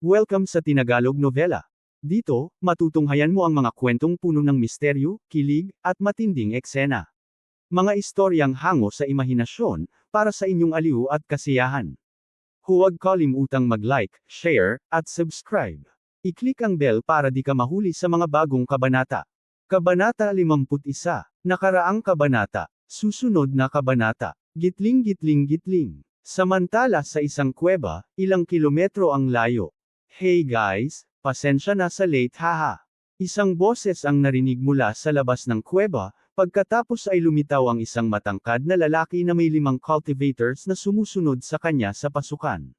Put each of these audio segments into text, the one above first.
Welcome sa Tinagalog Novela. Dito, matutunghayan mo ang mga kwentong puno ng misteryo, kilig, at matinding eksena. Mga istoryang hango sa imahinasyon, para sa inyong aliw at kasiyahan. Huwag kalimutang mag-like, share, at subscribe. I-click ang bell para di ka mahuli sa mga bagong kabanata. Kabanata 51. Nakaraang kabanata. Susunod na kabanata. Gitling gitling gitling. Samantala sa isang kuweba, ilang kilometro ang layo. Hey guys, pasensya na sa late haha. Isang boses ang narinig mula sa labas ng kuweba, pagkatapos ay lumitaw ang isang matangkad na lalaki na may 5 cultivators na sumusunod sa kanya sa pasukan.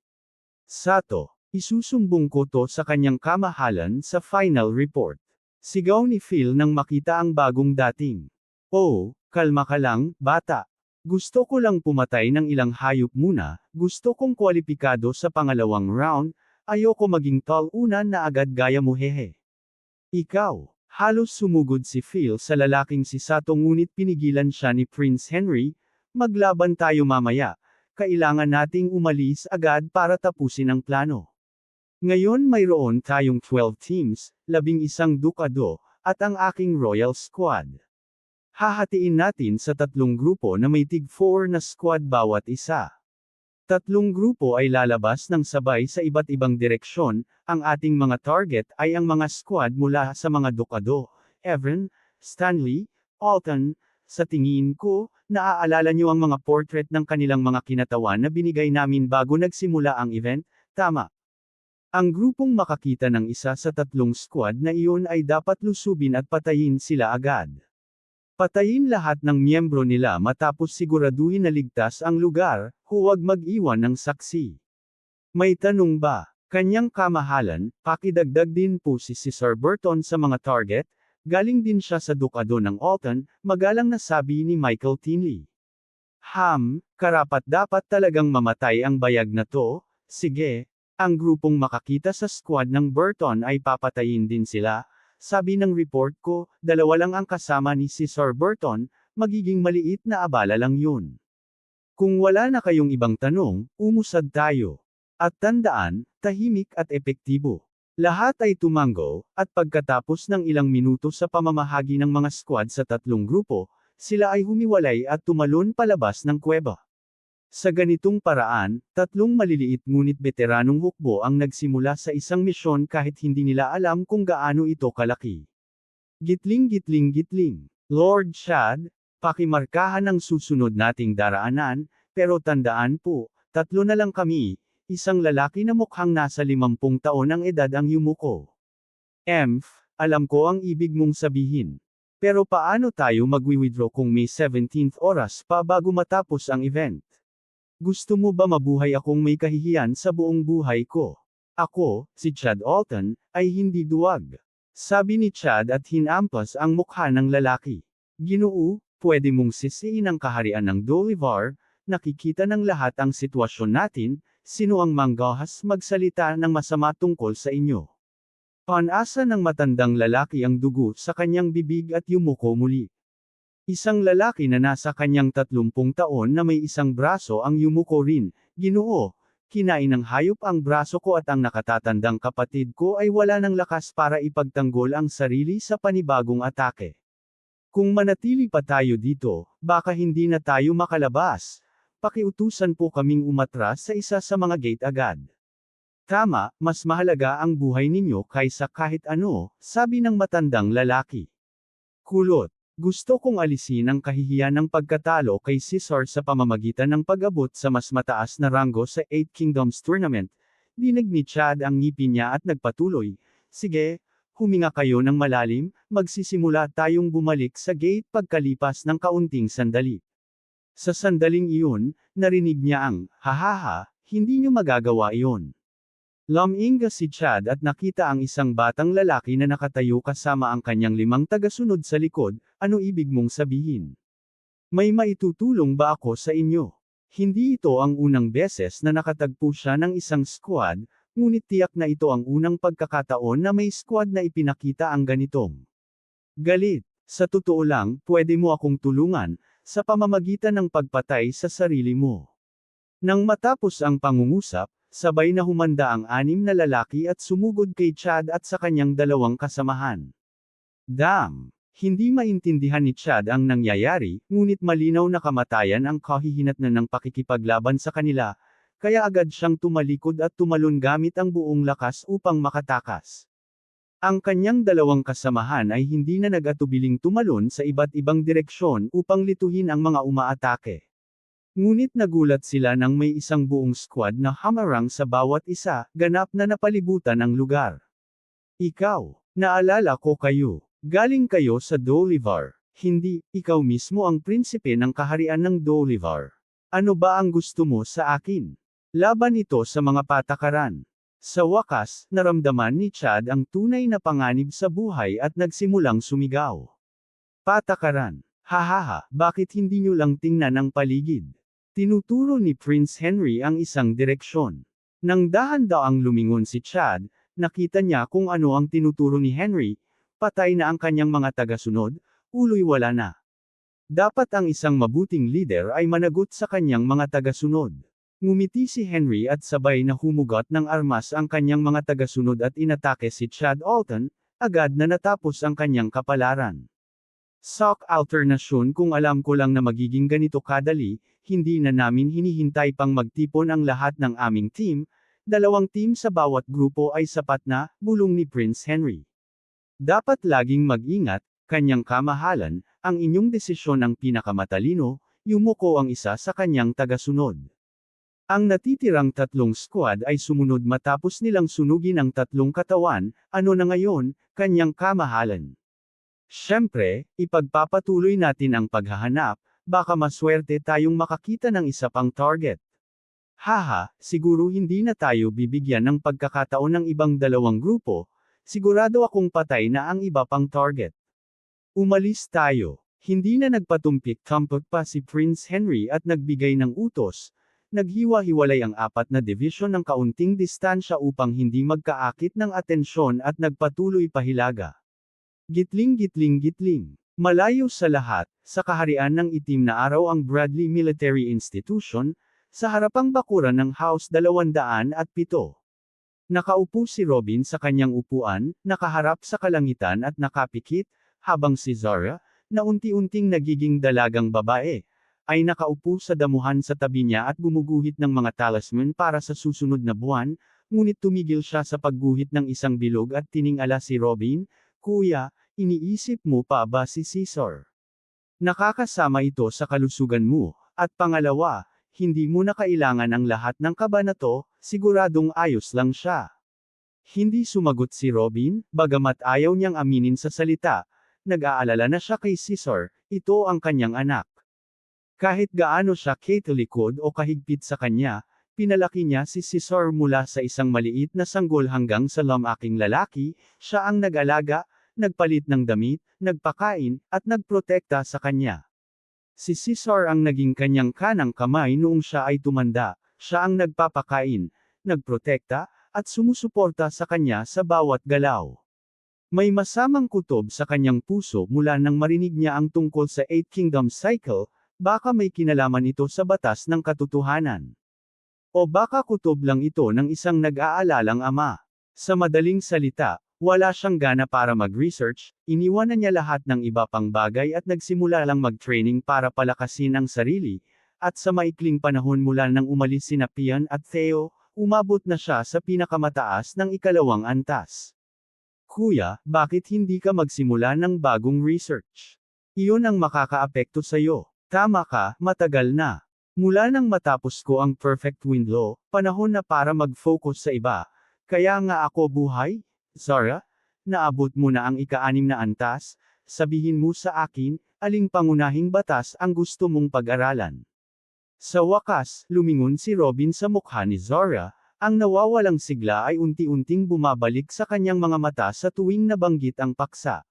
Sato, isusumbong ko to sa kanyang kamahalan sa final report. Sigaw ni Phil nang makita ang bagong dating. Oh, kalma ka lang, bata. Gusto ko lang pumatay ng ilang hayop muna, gusto kong kwalipikado sa pangalawang round, ayoko maging tall una na agad gaya mo hehe. Ikaw, halos sumugod si Phil sa lalaking si Sato ngunit pinigilan siya ni Prince Henry, maglaban tayo mamaya, kailangan nating umalis agad para tapusin ang plano. Ngayon mayroon tayong 12 teams, 11 dukado, at ang aking Royal Squad. Hahatiin natin sa 3 grupo na may tig 4 na squad bawat isa. 3 grupo ay lalabas ng sabay sa iba't ibang direksyon, ang ating mga target ay ang mga squad mula sa mga dukado, Evren, Stanley, Alton. Sa tingin ko, naaalala niyo ang mga portrait ng kanilang mga kinatawan na binigay namin bago nagsimula ang event, tama? Ang grupong makakita ng isa sa 3 squad na iyon ay dapat lusubin at patayin sila agad. Patayin lahat ng miyembro nila matapos siguraduhin na ligtas ang lugar, huwag mag-iwan ng saksi. May tanong ba? Kanyang kamahalan, pakidagdag din po si Sir Burton sa mga target, galing din siya sa dukado ng Alton, magalang na sabi ni Michael Tinley. Karapat-dapat talagang mamatay ang bayag na to, sige, ang grupong makakita sa squad ng Burton ay papatayin din sila. Sabi ng report ko, 2 lang ang kasama ni si Sir Burton, magiging maliit na abala lang yun. Kung wala na kayong ibang tanong, umusad tayo. At tandaan, tahimik at epektibo. Lahat ay tumango, at pagkatapos ng ilang minuto sa pamamahagi ng mga squad sa 3 grupo, sila ay humiwalay at tumalon palabas ng kuweba. Sa ganitong paraan, 3 maliliit ngunit veteranong hukbo ang nagsimula sa isang misyon kahit hindi nila alam kung gaano ito kalaki. Gitling gitling gitling. Lord Chad, pakimarkahan ang susunod nating daraanan, pero tandaan po, 3 na lang kami, isang lalaki na mukhang nasa 50 taon ang edad ang yumuko. Alam ko ang ibig mong sabihin. Pero paano tayo magwi-withdraw kung may 17th oras pa bago matapos ang event? Gusto mo ba mabuhay akong may kahihiyan sa buong buhay ko? Ako, si Chad Alton, ay hindi duwag. Sabi ni Chad at hinampas ang mukha ng lalaki. Ginoo, pwede mong sisiin ang kaharian ng Bolivar, nakikita ng lahat ang sitwasyon natin, sino ang manggahas magsalita ng masama tungkol sa inyo. Panasa ng matandang lalaki ang dugo sa kanyang bibig at yumuko muli. Isang lalaki na nasa kanyang 30 taon na may isang braso ang yumuko rin, Ginoo, kinain ng hayop ang braso ko at ang nakatatandang kapatid ko ay wala ng lakas para ipagtanggol ang sarili sa panibagong atake. Kung manatili pa tayo dito, baka hindi na tayo makalabas. Pakiutusan po kaming umatras sa isa sa mga gate agad. Tama, mas mahalaga ang buhay ninyo kaysa kahit ano, sabi ng matandang lalaki. Kulot. Gusto kong alisin ang kahihiyan ng pagkatalo kay Caesar sa pamamagitan ng pag-abot sa mas mataas na ranggo sa 8 Kingdoms Tournament. Dinig ni Chad ang ngipin niya at nagpatuloy. Sige, huminga kayo ng malalim, magsisimula tayong bumalik sa gate pagkalipas ng kaunting sandali. Sa sandaling iyon, narinig niya ang, hahaha, hindi niyo magagawa iyon. Luminga si Chad at nakita ang isang batang lalaki na nakatayo kasama ang kanyang 5 tagasunod sa likod, ano ibig mong sabihin? May maitutulong ba ako sa inyo? Hindi ito ang unang beses na nakatagpo siya ng isang squad, ngunit tiyak na ito ang unang pagkakataon na may squad na ipinakita ang ganitong. Galit, sa totoo lang, pwede mo akong tulungan, sa pamamagitan ng pagpatay sa sarili mo. Nang matapos ang pangungusap, sabay na humanda ang 6 na lalaki at sumugod kay Chad at sa kanyang 2 kasamahan. Damn! Hindi maintindihan ni Chad ang nangyayari, ngunit malinaw na kamatayan ang kahihinatnan ng pakikipaglaban sa kanila, kaya agad siyang tumalikod at tumalon gamit ang buong lakas upang makatakas. Ang kanyang 2 kasamahan ay hindi na nag-atubiling tumalon sa iba't ibang direksyon upang lituhin ang mga umaatake. Ngunit nagulat sila nang may isang buong squad na hamarang sa bawat isa, ganap na napalibutan ang lugar. Ikaw, naalala ko kayo. Galing kayo sa Dolivar. Hindi, ikaw mismo ang prinsipe ng kaharian ng Dolivar. Ano ba ang gusto mo sa akin? Laban ito sa mga patakaran. Sa wakas, naramdaman ni Chad ang tunay na panganib sa buhay at nagsimulang sumigaw. Patakaran. Hahaha, bakit hindi nyo lang tingnan ang paligid? Tinuturo ni Prince Henry ang isang direksyon. Nang dahan-daang lumingon si Chad, nakita niya kung ano ang tinuturo ni Henry, patay na ang kanyang mga tagasunod, uloy wala na. Dapat ang isang mabuting leader ay managot sa kanyang mga tagasunod. Ngumiti si Henry at sabay na humugot ng armas ang kanyang mga tagasunod at inatake si Chad Alton, agad na natapos ang kanyang kapalaran. Sok alternasyon kung alam ko lang na magiging ganito kadali, hindi na namin hinihintay pang magtipon ang lahat ng aming team, 2 team sa bawat grupo ay sapat na, bulong ni Prince Henry. Dapat laging mag-ingat, kanyang kamahalan, ang inyong desisyon ang pinakamatalino, yumuko ang isa sa kanyang tagasunod. Ang natitirang 3 squad ay sumunod matapos nilang sunugin ang 3 katawan, ano na ngayon, kanyang kamahalan. Siyempre, ipagpapatuloy natin ang paghahanap, baka maswerte tayong makakita ng isa pang target. Haha, siguro hindi na tayo bibigyan ng pagkakataon ng ibang 2 grupo, sigurado akong patay na ang iba pang target. Umalis tayo. Hindi na nagpatumpik-tampok pa si Prince Henry at nagbigay ng utos, naghiwa-hiwalay ang 4 na division ng kaunting distansya upang hindi magkaakit ng atensyon at nagpatuloy pahilaga. Gitling-gitling-gitling. Malayo sa lahat, sa kaharian ng itim na araw ang Bradley Military Institution, sa harapang bakuran ng House 207. Nakaupo si Robin sa kanyang upuan, nakaharap sa kalangitan at nakapikit, habang si Zara, na unti-unting nagiging dalagang babae, ay nakaupo sa damuhan sa tabi niya at gumuguhit ng mga talisman para sa susunod na buwan, ngunit tumigil siya sa pagguhit ng isang bilog at tiningala si Robin, Kuya, iniisip mo pa ba si Caesar? Nakakasama ito sa kalusugan mo, at pangalawa, hindi mo na kailangan ang lahat ng kaba na to, siguradong ayos lang siya. Hindi sumagot si Robin, bagamat ayaw niyang aminin sa salita, nag-aalala na siya kay Caesar, ito ang kanyang anak. Kahit gaano siya katalikod o kahigpit sa kanya, pinalaki niya si Caesar mula sa isang maliit na sanggol hanggang sa lamaking lalaki, siya ang nag-alaga, nagpalit ng damit, nagpakain, at nagprotekta sa kanya. Si Caesar ang naging kanyang kanang kamay noong siya ay tumanda, siya ang nagpapakain, nagprotekta, at sumusuporta sa kanya sa bawat galaw. May masamang kutob sa kanyang puso mula nang marinig niya ang tungkol sa 8 Kingdoms Cycle, baka may kinalaman ito sa batas ng katotohanan. O baka kutob lang ito ng isang nag-aalalang ama. Sa madaling salita, wala siyang gana para mag-research, iniwanan niya lahat ng iba pang bagay at nagsimula lang mag-training para palakasin ang sarili, at sa maikling panahon mula nang umalis sina Pian at Theo, umabot na siya sa pinakamataas ng 2nd antas. Kuya, bakit hindi ka magsimula ng bagong research? Iyon ang makakaapekto sa'yo. Tama ka, matagal na. Mula nang matapos ko ang Perfect Wind Law, panahon na para mag-focus sa iba. Kaya nga ako buhay, Zara, naabot mo na ang 6 na antas, sabihin mo sa akin, aling pangunahing batas ang gusto mong pag-aralan. Sa wakas, lumingon si Robin sa mukha ni Zara, ang nawawalang sigla ay unti-unting bumabalik sa kanyang mga mata sa tuwing nabanggit ang paksa.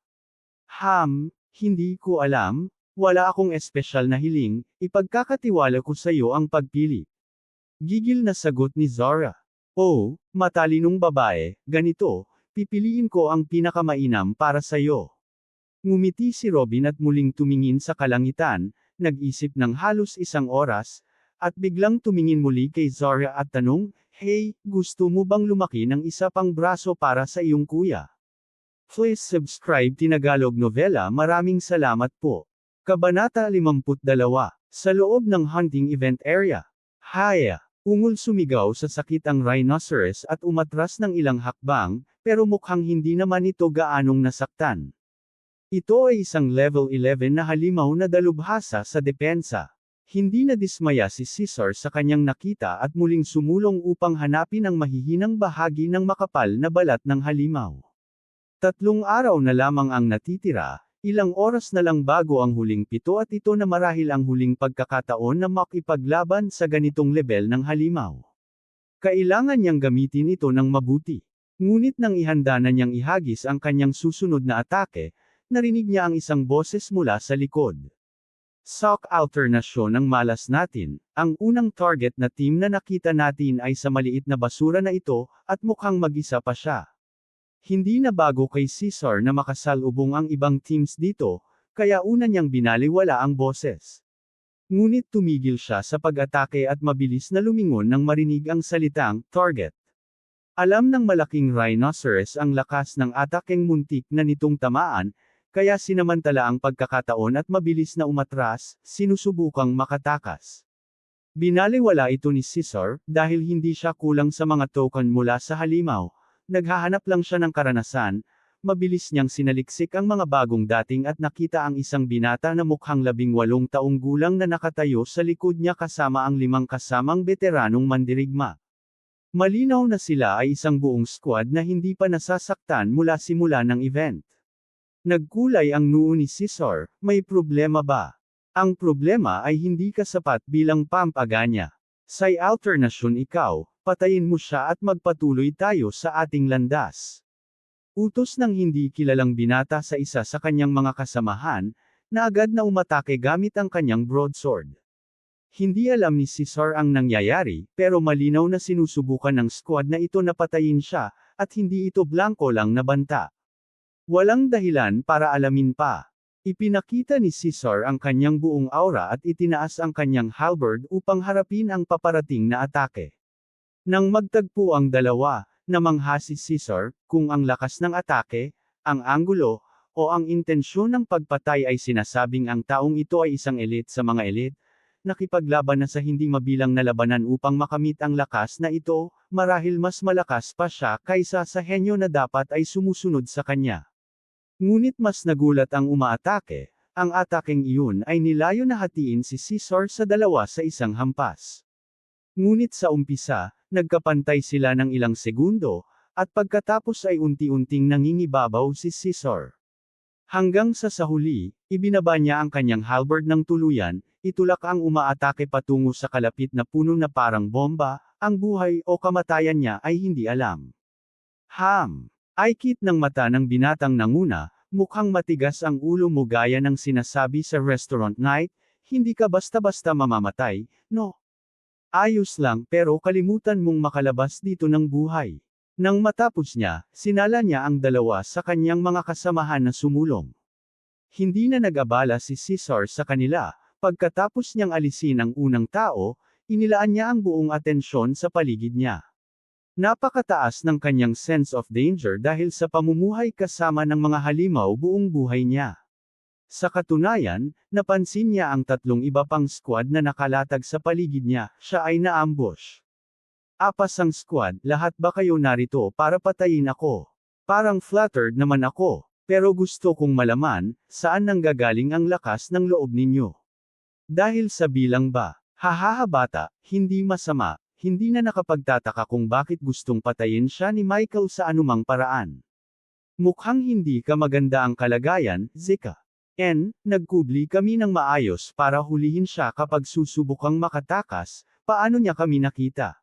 Hindi ko alam, wala akong espesyal na hiling, ipagkakatiwala ko sa iyo ang pagpili. Gigil na sagot ni Zara. Oh, matalinong babae, ganito, pipiliin ko ang pinakamainam para sa iyo. Ngumiti si Robin at muling tumingin sa kalangitan, nag-isip ng halos 1 oras, at biglang tumingin muli kay Zara at tanong, Hey, gusto mo bang lumaki ng isa pang braso para sa iyong kuya? Please subscribe Tinagalog Novela. Maraming salamat po. Kabanata 52. Sa loob ng hunting event area. Haya. Ungol sumigaw sa sakit ang rhinoceros at umatras ng ilang hakbang, pero mukhang hindi naman ito gaanong nasaktan. Ito ay isang level 11 na halimaw na dalubhasa sa depensa. Hindi na dismaya si Caesar sa kanyang nakita at muling sumulong upang hanapin ang mahihinang bahagi ng makapal na balat ng halimaw. 3 araw na lamang ang natitira, ilang oras na lang bago ang huling 7 at ito na marahil ang huling pagkakataon na makipaglaban sa ganitong lebel ng halimaw. Kailangan niyang gamitin ito ng mabuti. Ngunit nang ihanda na niyang ihagis ang kanyang susunod na atake, narinig niya ang isang boses mula sa likod. Shock alternasyon ng malas natin, ang unang target na team na nakita natin ay sa maliit na basura na ito, at mukhang mag-isa pa siya. Hindi na bago kay Caesar na makasalubong ang ibang teams dito, kaya una niyang binaliwala ang boses. Ngunit tumigil siya sa pag-atake at mabilis na lumingon nang marinig ang salitang, target. Alam ng malaking rhinoceros ang lakas ng atakeng muntik na nitong tamaan, kaya sinamantala ang pagkakataon at mabilis na umatras, sinusubukang makatakas. Binaliwala ito ni Caesar, dahil hindi siya kulang sa mga token mula sa halimaw, naghahanap lang siya ng karanasan, mabilis niyang sinaliksik ang mga bagong dating at nakita ang isang binata na mukhang 18 taong gulang na nakatayo sa likod niya kasama ang 5 kasamang veteranong mandirigma. Malinaw na sila ay isang buong squad na hindi pa nasasaktan mula simula ng event. Nagkulay ang noo ni Caesar, may problema ba? Ang problema ay hindi ka sapat bilang pampaganya. Sa alternasyon ikaw, patayin mo siya at magpatuloy tayo sa ating landas. Utos ng hindi kilalang binata sa isa sa kanyang mga kasamahan, na agad na umatake gamit ang kanyang broadsword. Hindi alam ni Caesar ang nangyayari, pero malinaw na sinusubukan ng squad na ito na patayin siya, at hindi ito blanko lang na banta. Walang dahilan para alamin pa. Ipinakita ni Caesar ang kanyang buong aura at itinaas ang kanyang halberd upang harapin ang paparating na atake. Nang magtagpo ang dalawa, namangha si Caesar, kung ang lakas ng atake, ang anggulo, o ang intensyon ng pagpatay ay sinasabing ang taong ito ay isang elite sa mga elite, nakipaglaban na sa hindi mabilang na labanan upang makamit ang lakas na ito, marahil mas malakas pa siya kaysa sa henyo na dapat ay sumusunod sa kanya. Ngunit mas nagulat ang umaatake, ang atakeng iyon ay nilayo na hatiin si Caesar sa dalawa sa isang hampas. Ngunit sa umpisa, nagkapantay sila ng ilang segundo, at pagkatapos ay unti-unting nangingibabaw si Caesar. Hanggang sa huli, ibinaba niya ang kanyang halberd ng tuluyan, itulak ang umaatake patungo sa kalapit na puno na parang bomba, ang buhay o kamatayan niya ay hindi alam. Aikit ng mata ng binatang nanguna, mukhang matigas ang ulo mo gaya ng sinasabi sa restaurant night, hindi ka basta-basta mamamatay, no? Ayos lang pero kalimutan mong makalabas dito ng buhay. Nang matapos niya, sinala niya ang dalawa sa kanyang mga kasamahan na sumulong. Hindi na nag-abala si Caesar sa kanila, pagkatapos niyang alisin ang unang tao, inilaan niya ang buong atensyon sa paligid niya. Napakataas ng kanyang sense of danger dahil sa pamumuhay kasama ng mga halimaw buong buhay niya. Sa katunayan, napansin niya ang 3 iba pang squad na nakalatag sa paligid niya, siya ay naambush. Apas ang squad, lahat ba kayo narito para patayin ako? Parang flattered naman ako, pero gusto kong malaman, saan nanggagaling ang lakas ng loob ninyo? Dahil sa bilang ba? Hahaha bata, hindi masama. Hindi na nakapagtataka kung bakit gustong patayin siya ni Michael sa anumang paraan. Mukhang hindi ka maganda ang kalagayan, Zika. Nagkubli kami ng maayos para hulihin siya kapag susubukang makatakas, paano niya kami nakita?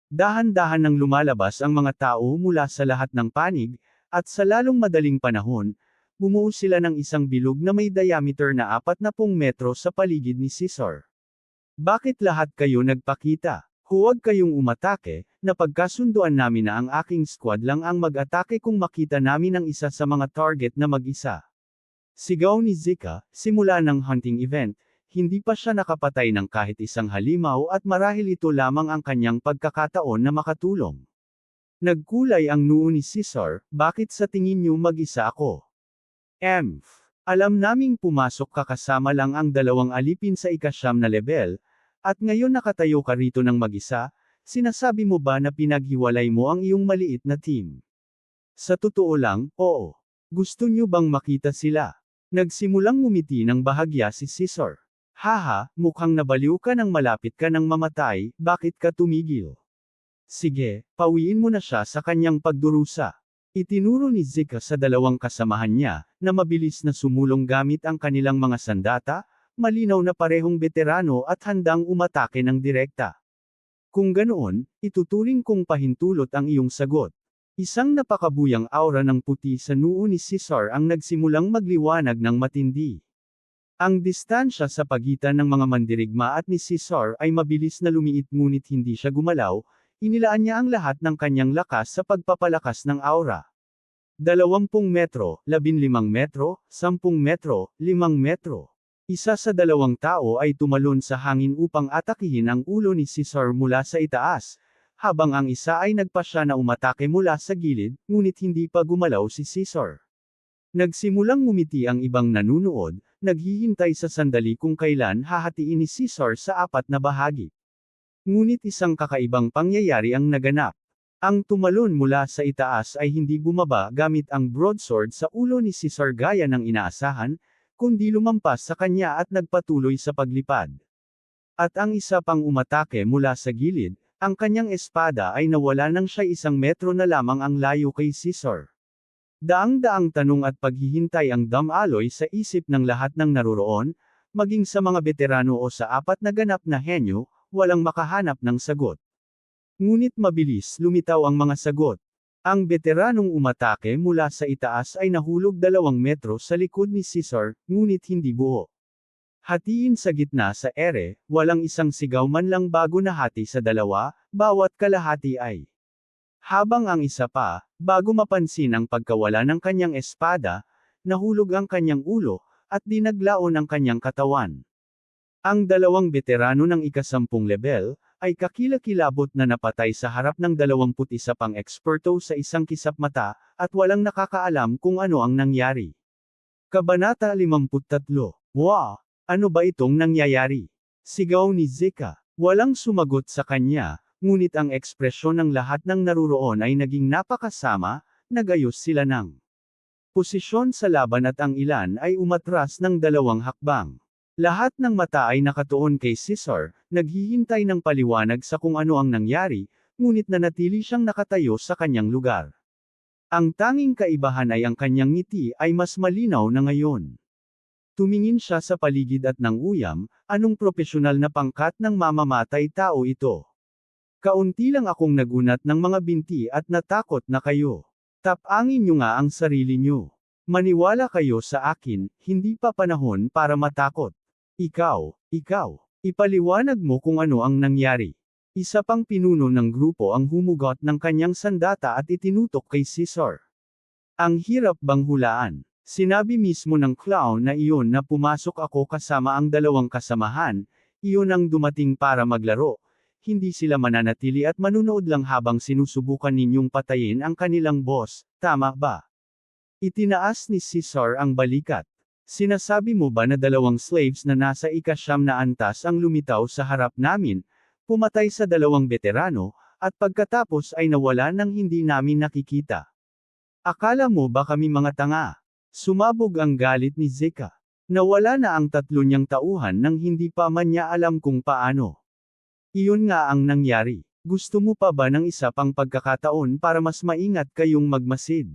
Dahan-dahan nang lumalabas ang mga tao mula sa lahat ng panig, at sa lalong madaling panahon, bumuo sila ng isang bilog na may diameter na 40 metro sa paligid ni Caesar. Bakit lahat kayo nagpakita? Huwag kayong umatake, napagkasunduan namin na ang aking squad lang ang mag-atake kung makita namin ang isa sa mga target na mag-isa. Sigaw ni Zika, simula ng hunting event, hindi pa siya nakapatay ng kahit isang halimaw at marahil ito lamang ang kanyang pagkakataon na makatulong. Nagkulay ang noo ni Caesar, bakit sa tingin niyo mag-isa ako? Alam naming pumasok ka kasama lang ang dalawang alipin sa ika-9 na level, at ngayon nakatayo ka rito ng mag-isa, sinasabi mo ba na pinaghiwalay mo ang iyong maliit na team? Sa totoo lang, oo. Gusto niyo bang makita sila? Nagsimulang ngumiti ng bahagya si Caesar. Haha, mukhang nabaliw ka nang malapit ka nang mamatay, bakit ka tumigil? Sige, pawiin mo na siya sa kanyang pagdurusa. Itinuro ni Zika sa dalawang kasamahan niya, na mabilis na sumulong gamit ang kanilang mga sandata, malinaw na parehong veterano at handang umatake ng direkta. Kung ganoon, ituturing kong pahintulot ang iyong sagot. Isang napakabuyang aura ng puti sa noo ni Caesar ang nagsimulang magliwanag ng matindi. Ang distansya sa pagitan ng mga mandirigma at ni Caesar ay mabilis na lumiit ngunit hindi siya gumalaw, inilaan niya ang lahat ng kanyang lakas sa pagpapalakas ng aura. 20 metro, 15 metro, 10 metro, 5 metro. Isa sa dalawang tao ay tumalon sa hangin upang atakihin ang ulo ni Caesar mula sa itaas, habang ang isa ay nagpasya na umatake mula sa gilid, ngunit hindi pa gumalaw si Caesar. Nagsimulang ngumiti ang ibang nanunood, naghihintay sa sandali kung kailan hahatiin ni Caesar sa 4 na bahagi. Ngunit isang kakaibang pangyayari ang naganap. Ang tumalon mula sa itaas ay hindi bumaba gamit ang broadsword sa ulo ni Caesar gaya ng inaasahan, kundi lumampas sa kanya at nagpatuloy sa paglipad. At ang isa pang umatake mula sa gilid, ang kanyang espada ay nawala nang siya 1 metro na lamang ang layo kay Caesar. Daang-daang tanong at paghihintay ang damaloy sa isip ng lahat ng naroroon, maging sa mga veterano o sa 4 na ganap na henyo, walang makahanap ng sagot. Ngunit mabilis lumitaw ang mga sagot. Ang veteranong umatake mula sa itaas ay nahulog 2 metro sa likod ni Caesar, ngunit hindi buo. Hatiin sa gitna sa ere, walang isang sigaw man lang bago nahati sa dalawa, bawat kalahati ay. Habang ang isa pa, bago mapansin ang pagkawala ng kanyang espada, nahulog ang kanyang ulo, at dinaglaon ang kanyang katawan. Ang dalawang veterano ng ika-10 level, ay kakilakilabot na napatay sa harap ng 21 pang eksperto sa isang kisap mata, at walang nakakaalam kung ano ang nangyari. Kabanata 53. Wow! Ano ba itong nangyayari? Sigaw ni Zika. Walang sumagot sa kanya, ngunit ang ekspresyon ng lahat ng naruroon ay naging napakasama, nagayos sila ng posisyon sa laban at ang ilan ay umatras ng 2 hakbang. Lahat ng mata ay nakatuon kay Caesar, naghihintay ng paliwanag sa kung ano ang nangyari, ngunit nanatili siyang nakatayo sa kanyang lugar. Ang tanging kaibahan ay ang kanyang ngiti ay mas malinaw na ngayon. Tumingin siya sa paligid at nang uyam, anong propesyonal na pangkat ng mamamatay tao ito? Kaunti lang akong nagunat ng mga binti at natakot na kayo. Tapangin niyo nga ang sarili niyo. Maniwala kayo sa akin, hindi pa panahon para matakot. Ikaw, ipaliwanag mo kung ano ang nangyari. Isa pang pinuno ng grupo ang humugot ng kanyang sandata at itinutok kay Caesar. Ang hirap bang hulaan? Sinabi mismo ng clown na iyon na pumasok ako kasama ang dalawang kasamahan, iyon ang dumating para maglaro, hindi sila mananatili at manunood lang habang sinusubukan ninyong patayin ang kanilang boss, tama ba? Itinaas ni Caesar ang balikat. Sinasabi mo ba na 2 slaves na nasa ika-9 na antas ang lumitaw sa harap namin, pumatay sa 2 veterano, at pagkatapos ay nawala nang hindi namin nakikita? Akala mo ba kami mga tanga? Sumabog ang galit ni Zika. Nawala na ang 3 niyang tauhan nang hindi pa man niya alam kung paano. Iyon nga ang nangyari. Gusto mo pa ba ng isa pang pagkakataon para mas maingat kayong magmasid?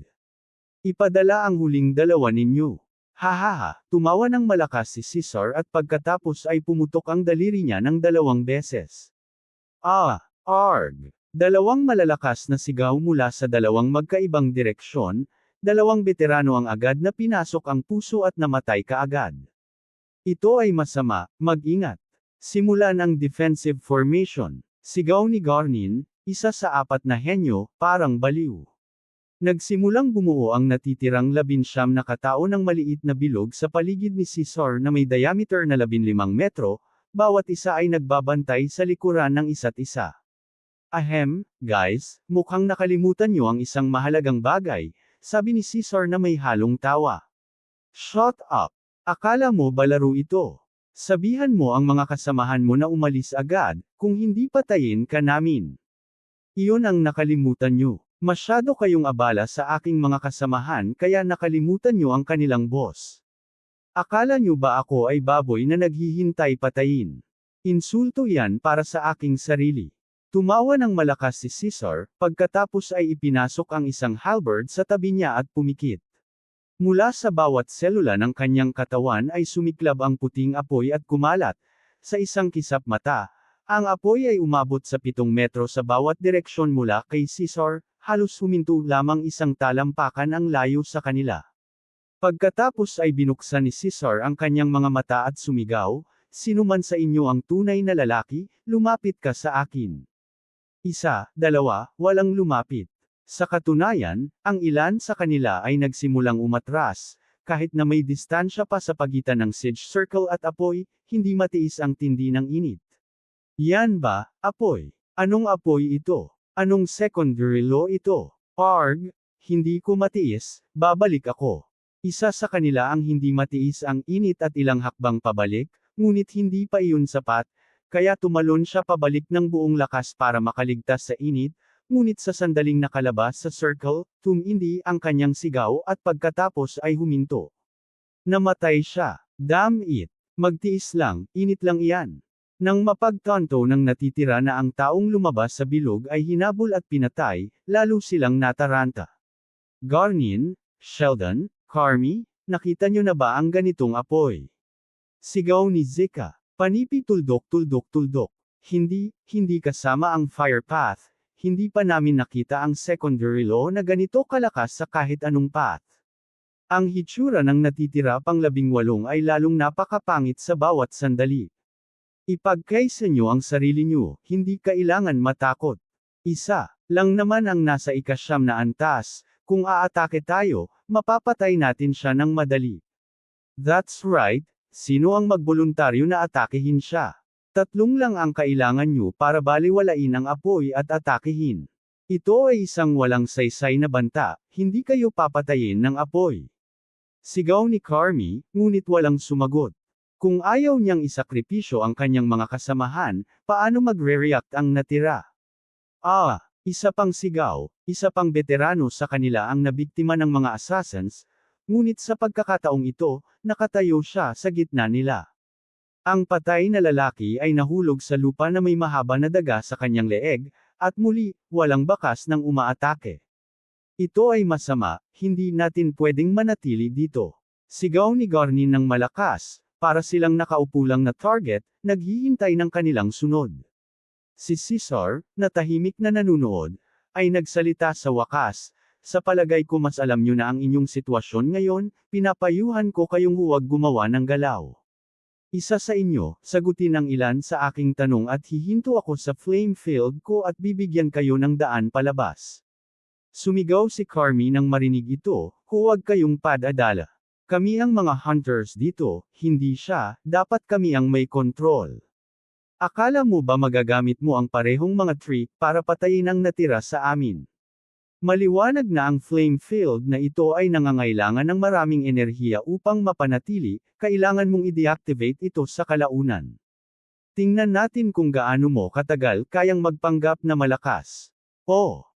Ipadala ang huling 2 ninyo. Hahaha, tumawa ng malakas si Caesar at pagkatapos ay pumutok ang daliri niya ng 2 beses. Arg! 2 malalakas na sigaw mula sa 2 magkaibang direksyon, 2 veterano ang agad na pinasok ang puso at namatay kaagad. Ito ay masama, mag-ingat. Simulan ang defensive formation. Sigaw ni Garnin, isa sa 4 na henyo, parang baliw. Nagsimulang bumuo ang natitirang 19 na katao ng maliit na bilog sa paligid ni Caesar na may diameter na 15 metro, bawat isa ay nagbabantay sa likuran ng isa't isa. Ahem, guys, mukhang nakalimutan niyo ang isang mahalagang bagay, sabi ni Caesar na may halong tawa. Shut up! Akala mo ba laro ito? Sabihan mo ang mga kasamahan mo na umalis agad, kung hindi patayin ka namin. Iyon ang nakalimutan niyo. Masyado kayong abala sa aking mga kasamahan kaya nakalimutan niyo ang kanilang boss. Akala niyo ba ako ay baboy na naghihintay patayin? Insulto yan para sa aking sarili. Tumawa ng malakas si Caesar, pagkatapos ay ipinasok ang isang halberd sa tabi niya at pumikit. Mula sa bawat selula ng kanyang katawan ay sumiklab ang puting apoy at kumalat. Sa isang kisap mata, ang apoy ay umabot sa 7 metro sa bawat direksyon mula kay Caesar, halos huminto lamang isang talampakan ang layo sa kanila. Pagkatapos ay binuksan ni Caesar ang kanyang mga mata at sumigaw, "Sino man sa inyo ang tunay na lalaki, lumapit ka sa akin." Isa, dalawa, walang lumapit. Sa katunayan, ang ilan sa kanila ay nagsimulang umatras, kahit na may distansya pa sa pagitan ng siege circle at apoy, hindi matiis ang tindi ng init. Yan ba, apoy? Anong apoy ito? Anong secondary law ito? Arg, hindi ko matiis, babalik ako. Isa sa kanila ang hindi matiis ang init at ilang hakbang pabalik, ngunit hindi pa iyon sapat, kaya tumalon siya pabalik ng buong lakas para makaligtas sa init, ngunit sa sandaling nakalabas sa circle, tumindi ang kanyang sigaw at pagkatapos ay huminto. Namatay siya. Damn it! Magtiis lang, init lang iyan. Nang mapagtanto ng natitira na ang taong lumabas sa bilog ay hinabol at pinatay, lalo silang nataranta. Garnin, Sheldon, Carmi, nakita nyo na ba ang ganitong apoy? Sigaw ni Zika. Panipi tuldok tuldok tuldok. Hindi kasama ang fire path, hindi pa namin nakita ang secondary law na ganito kalakas sa kahit anong path. Ang hitsura ng natitira pang 18 ay lalong napakapangit sa bawat sandali. Ipagkaysa nyo ang sarili nyo, hindi kailangan matakot. Isa lang naman ang nasa 9 na antas, kung aatake tayo, mapapatay natin siya ng madali. That's right, sino ang magboluntaryo na atakehin siya? 3 lang ang kailangan nyo para baliwalain ang apoy at atakehin. Ito ay isang walang saysay na banta, hindi kayo papatayin ng apoy. Sigaw ni Carmi, ngunit walang sumagot. Kung ayaw niyang isakripisyo ang kanyang mga kasamahan, paano magre-react ang natira? Isa pang sigaw, isa pang veterano sa kanila ang nabiktima ng mga assassins, ngunit sa pagkakataong ito, nakatayo siya sa gitna nila. Ang patay na lalaki ay nahulog sa lupa na may mahaba na daga sa kanyang leeg, at muli, walang bakas ng umaatake. Ito ay masama, hindi natin pwedeng manatili dito. Sigaw ni Garnin ng malakas, para silang nakaupo lang na target, naghihintay ng kanilang sunod. Si Caesar, na tahimik na nanunood, ay nagsalita sa wakas, "Sa palagay ko mas alam nyo na ang inyong sitwasyon ngayon, pinapayuhan ko kayong huwag gumawa ng galaw. Isa sa inyo, sagutin ang ilan sa aking tanong at hihinto ako sa flame field ko at bibigyan kayo ng daan palabas." Sumigaw si Carmi nang marinig ito, "Huwag kayong padadala. Kami ang mga hunters dito, hindi siya, dapat kami ang may kontrol. Akala mo ba magagamit mo ang parehong mga trick para patayin ang natira sa amin? Maliwanag na ang flame field na ito ay nangangailangan ng maraming enerhiya upang mapanatili, kailangan mong i-deactivate ito sa kalaunan. Tingnan natin kung gaano mo katagal kayang magpanggap na malakas.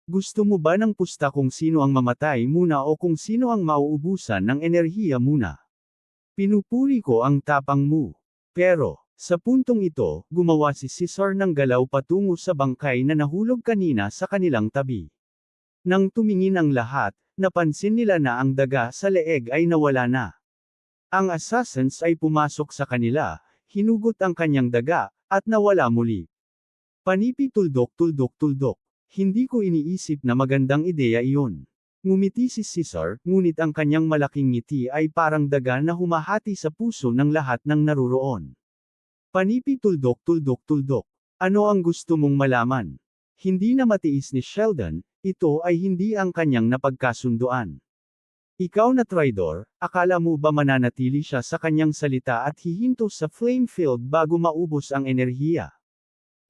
Gusto mo ba ng pusta kung sino ang mamatay muna o kung sino ang mauubusan ng enerhiya muna? Pinupuri ko ang tapang mo. Pero, sa puntong ito, gumawa si Caesar ng galaw patungo sa bangkay na nahulog kanina sa kanilang tabi. Nang tumingin ang lahat, napansin nila na ang daga sa leeg ay nawala na. Ang assassins ay pumasok sa kanila, hinugot ang kanyang daga, at nawala muli. Panipi tuldok tuldok tuldok. Hindi ko iniisip na magandang ideya iyon. Ngumiti si Caesar, ngunit ang kanyang malaking ngiti ay parang daga na humahati sa puso ng lahat ng naruroon. Panipi tuldok tuldok tuldok. Ano ang gusto mong malaman? Hindi na matiis ni Sheldon, ito ay hindi ang kanyang napagkasunduan. Ikaw na traidor, akala mo ba mananatili siya sa kanyang salita at hihinto sa flame field bago maubos ang enerhiya?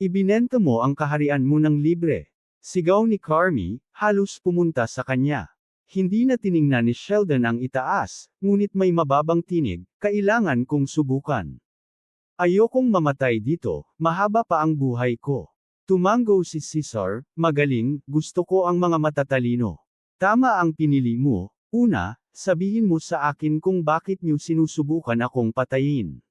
Ibinenta mo ang kaharian mo ng libre. Sigaw ni Carmi, halos pumunta sa kanya. Hindi na tiningnan ni Sheldon ang itaas, ngunit may mababang tinig, kailangan kong subukan. Ayokong mamatay dito, mahaba pa ang buhay ko. Tumango si Caesar, magaling, gusto ko ang mga matatalino. Tama ang pinili mo, una, sabihin mo sa akin kung bakit niyo sinusubukan akong patayin.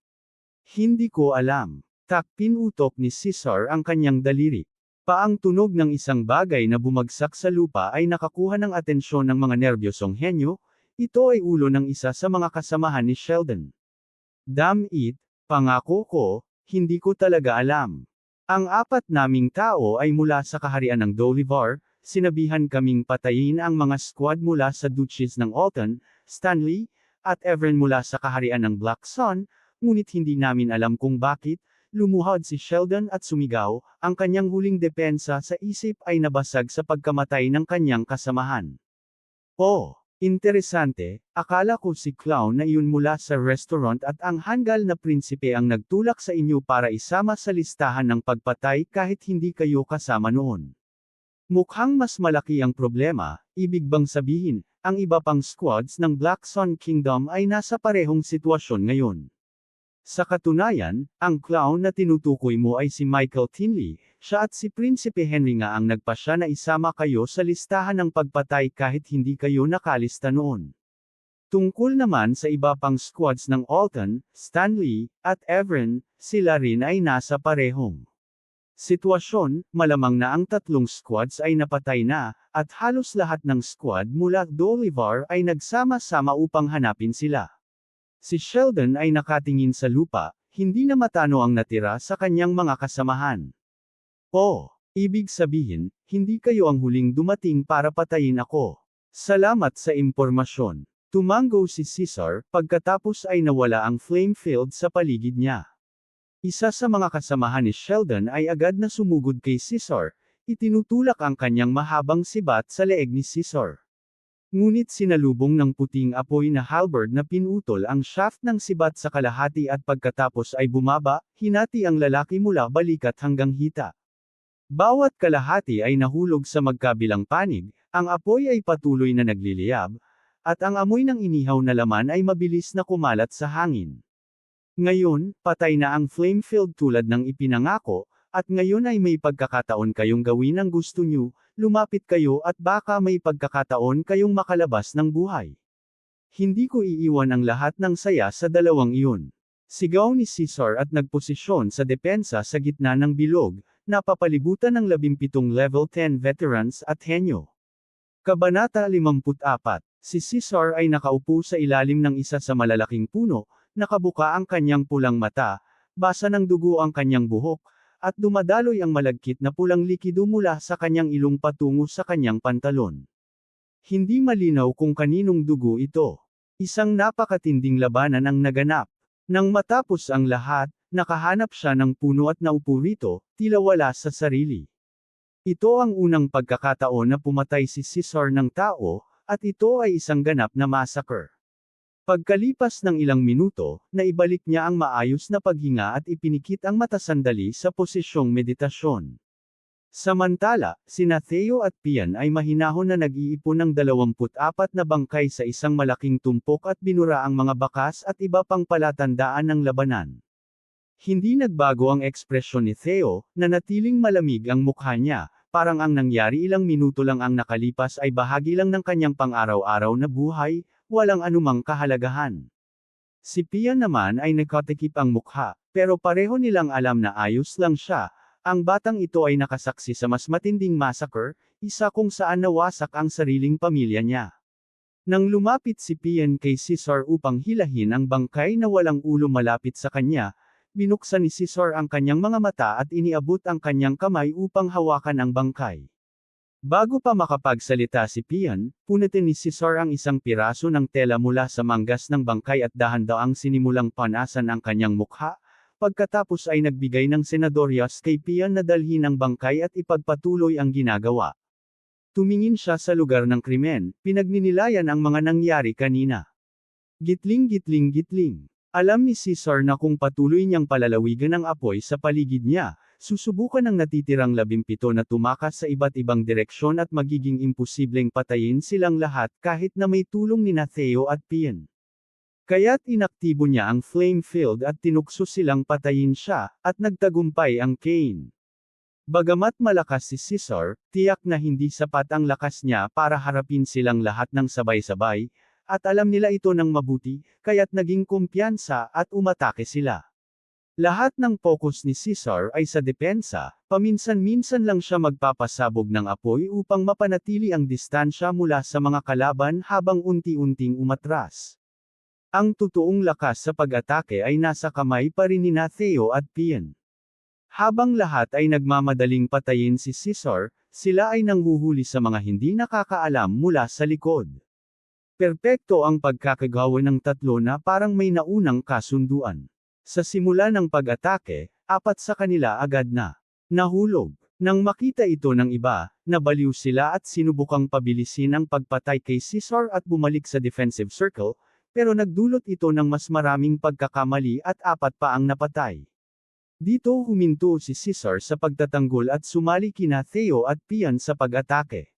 Hindi ko alam. Pinutok ni Caesar ang kanyang daliri. Paang tunog ng isang bagay na bumagsak sa lupa ay nakakuha ng atensyon ng mga nerbyosong henyo, ito ay ulo ng isa sa mga kasamahan ni Sheldon. Damn it, pangako ko, hindi ko talaga alam. Ang apat naming tao ay mula sa kaharian ng Dolivar, sinabihan kaming patayin ang mga squad mula sa Duchies ng Alton, Stanley, at Evern mula sa kaharian ng Black Sun, ngunit hindi namin alam kung bakit. Lumuhod si Sheldon at sumigaw, ang kanyang huling depensa sa isip ay nabasag sa pagkamatay ng kanyang kasamahan. Oh, interesante, akala ko si Clown na iyon mula sa restaurant at ang hanggal na prinsipe ang nagtulak sa inyo para isama sa listahan ng pagpatay kahit hindi kayo kasama noon. Mukhang mas malaki ang problema, ibig bang sabihin, ang iba pang squads ng Black Sun Kingdom ay nasa parehong sitwasyon ngayon. Sa katunayan, ang clown na tinutukoy mo ay si Michael Tinley, siya at si Prinsipe Henry nga ang nagpasya na isama kayo sa listahan ng pagpatay kahit hindi kayo nakalista noon. Tungkol naman sa iba pang squads ng Alton, Stanley, at Evern, sila rin ay nasa parehong sitwasyon, malamang na ang tatlong squads ay napatay na, at halos lahat ng squad mula Dolivar ay nagsama-sama upang hanapin sila. Si Sheldon ay nakatingin sa lupa, hindi na matano ang natira sa kanyang mga kasamahan. Oh, ibig sabihin, hindi kayo ang huling dumating para patayin ako. Salamat sa impormasyon. Tumango si Caesar, pagkatapos ay nawala ang flame field sa paligid niya. Isa sa mga kasamahan ni Sheldon ay agad na sumugod kay Caesar, itinutulak ang kanyang mahabang sibat sa leeg ni Caesar. Ngunit sinalubong ng puting apoy na halberd na pinutol ang shaft ng sibat sa kalahati at pagkatapos ay bumaba, hinati ang lalaki mula balikat hanggang hita. Bawat kalahati ay nahulog sa magkabilang panig, ang apoy ay patuloy na nagliliyab, at ang amoy ng inihaw na laman ay mabilis na kumalat sa hangin. Ngayon, patay na ang flame field tulad ng ipinangako, at ngayon ay may pagkakataon kayong gawin ang gusto nyo, lumapit kayo at baka may pagkakataon kayong makalabas ng buhay. Hindi ko iiwan ang lahat ng saya sa dalawang iyon. Sigaw ni Caesar at nagposisyon sa depensa sa gitna ng bilog, napapalibutan ng 17 level 10 veterans at henyo. Kabanata 54. Si Caesar ay nakaupo sa ilalim ng isa sa malalaking puno, nakabuka ang kanyang pulang mata, basa ng dugo ang kanyang buhok, at dumadaloy ang malagkit na pulang likido mula sa kanyang ilong patungo sa kanyang pantalon. Hindi malinaw kung kaninong dugo ito. Isang napakatinding labanan ang naganap. Nang matapos ang lahat, nakahanap siya ng puno at naupo rito, tila wala sa sarili. Ito ang unang pagkakataon na pumatay si Caesar ng tao, at ito ay isang ganap na massacre. Pagkalipas ng ilang minuto, naibalik niya ang maayos na paghinga at ipinikit ang mata sandali sa posisyong meditasyon. Samantala, sina Theo at Pian ay mahinahon na nag-iipon ng 24 na bangkay sa isang malaking tumpok at binura ang mga bakas at iba pang palatandaan ng labanan. Hindi nagbago ang ekspresyon ni Theo, nanatiling malamig ang mukha niya, parang ang nangyari ilang minuto lang ang nakalipas ay bahagi lang ng kanyang pang-araw-araw na buhay, walang anumang kahalagahan. Si Pian naman ay nagkatikip ang mukha, pero pareho nilang alam na ayos lang siya. Ang batang ito ay nakasaksi sa mas matinding massacre, isa kung saan nawasak ang sariling pamilya niya. Nang lumapit si Pian kay Caesar upang hilahin ang bangkay na walang ulo malapit sa kanya, binuksan ni Caesar ang kanyang mga mata at iniabot ang kanyang kamay upang hawakan ang bangkay. Bago pa makapagsalita si Pian, punutin ni Caesar ang isang piraso ng tela mula sa manggas ng bangkay at dahan-daang sinimulang panasan ang kanyang mukha, pagkatapos ay nagbigay ng senadoryas kay Pian na dalhin ang bangkay at ipagpatuloy ang ginagawa. Tumingin siya sa lugar ng krimen, pinagninilayan ang mga nangyari kanina. Gitling gitling gitling. Alam ni Cesar na kung patuloy niyang palalawigan ang apoy sa paligid niya, susubukan ng natitirang 17 na tumakas sa iba't ibang direksyon at magiging imposibleng patayin silang lahat kahit na may tulong ni Theo at Pian. Kaya't inaktibo niya ang flame field at tinukso silang patayin siya, at nagtagumpay ang Kane. Bagamat malakas si Cesar, tiyak na hindi sapat ang lakas niya para harapin silang lahat ng sabay-sabay, at alam nila ito ng mabuti, kaya't naging kumpiyansa at umatake sila. Lahat ng focus ni Cesar ay sa depensa, paminsan-minsan lang siya magpapasabog ng apoy upang mapanatili ang distansya mula sa mga kalaban habang unti-unting umatras. Ang totoong lakas sa pag-atake ay nasa kamay pa rin ni Theo at Pian. Habang lahat ay nagmamadaling patayin si Cesar, sila ay nanghuhuli sa mga hindi nakakaalam mula sa likod. Perpekto ang pagkakagawa ng tatlo na parang may naunang kasunduan. Sa simula ng pag-atake, 4 sa kanila agad na nahulog. Nang makita ito ng iba, nabaliw sila at sinubukang pabilisin ang pagpatay kay Cesar at bumalik sa defensive circle, pero nagdulot ito ng mas maraming pagkakamali at 4 pa ang napatay. Dito huminto si Cesar sa pagtatanggol at sumali kina Theo at Pian sa pag-atake.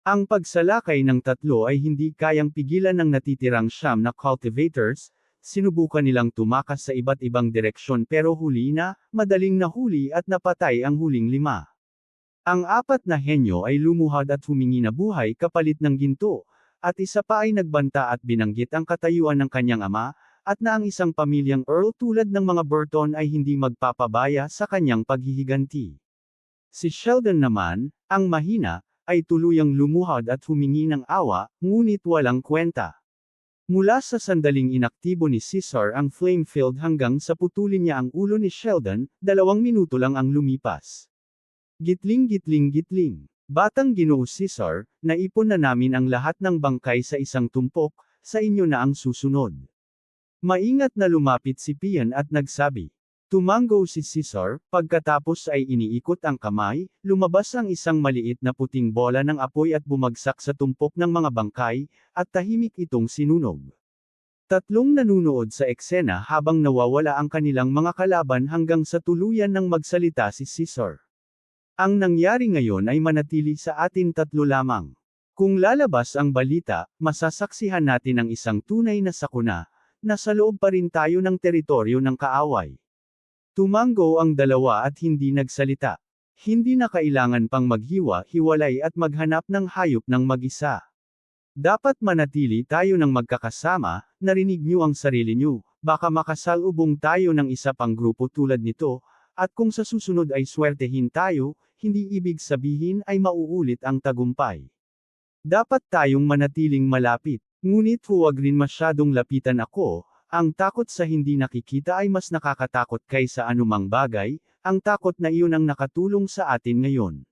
Ang pagsalakay ng tatlo ay hindi kayang pigilan ng natitirang 9 na cultivators, sinubukan nilang tumakas sa iba't ibang direksyon pero huli na, madaling nahuli at napatay ang huling 5. Ang 4 na henyo ay lumuhad at humingi na buhay kapalit ng ginto, at isa pa ay nagbanta at binanggit ang katayuan ng kanyang ama, at na ang isang pamilyang Earl tulad ng mga Burton ay hindi magpapabaya sa kanyang paghihiganti. Si Sheldon naman, ang mahina, ay tuluyang lumuhad at humingi ng awa, ngunit walang kwenta. Mula sa sandaling inaktibo ni Cesar ang flame field hanggang sa putulin niya ang ulo ni Sheldon, 2 minuto lang ang lumipas. Gitling gitling gitling. Batang Ginoo Cesar, naipon na namin ang lahat ng bangkay sa isang tumpok, sa inyo na ang susunod. Maingat na lumapit si Pian at nagsabi. Tumango si Cesar, pagkatapos ay iniikot ang kamay, lumabas ang isang maliit na puting bola ng apoy at bumagsak sa tumpok ng mga bangkay, at tahimik itong sinunog. 3 nanunood sa eksena habang nawawala ang kanilang mga kalaban hanggang sa tuluyan ng magsalita si Cesar. Ang nangyari ngayon ay manatili sa atin 3 lamang. Kung lalabas ang balita, masasaksihan natin ang isang tunay na sakuna, nasa loob pa rin tayo ng teritoryo ng kaaway. Tumango ang 2 at hindi nagsalita. Hindi na kailangan pang maghiwa-hiwalay at maghanap ng hayop ng mag-isa. Dapat manatili tayo ng magkakasama, narinig niyo ang sarili niyo, baka makasalubong tayo ng isa pang grupo tulad nito, at kung sa susunod ay swertehin tayo, hindi ibig sabihin ay mauulit ang tagumpay. Dapat tayong manatiling malapit, ngunit huwag rin masyadong lapitan ako. Ang takot sa hindi nakikita ay mas nakakatakot kaysa anumang bagay, ang takot na iyon ang nakatulong sa atin ngayon.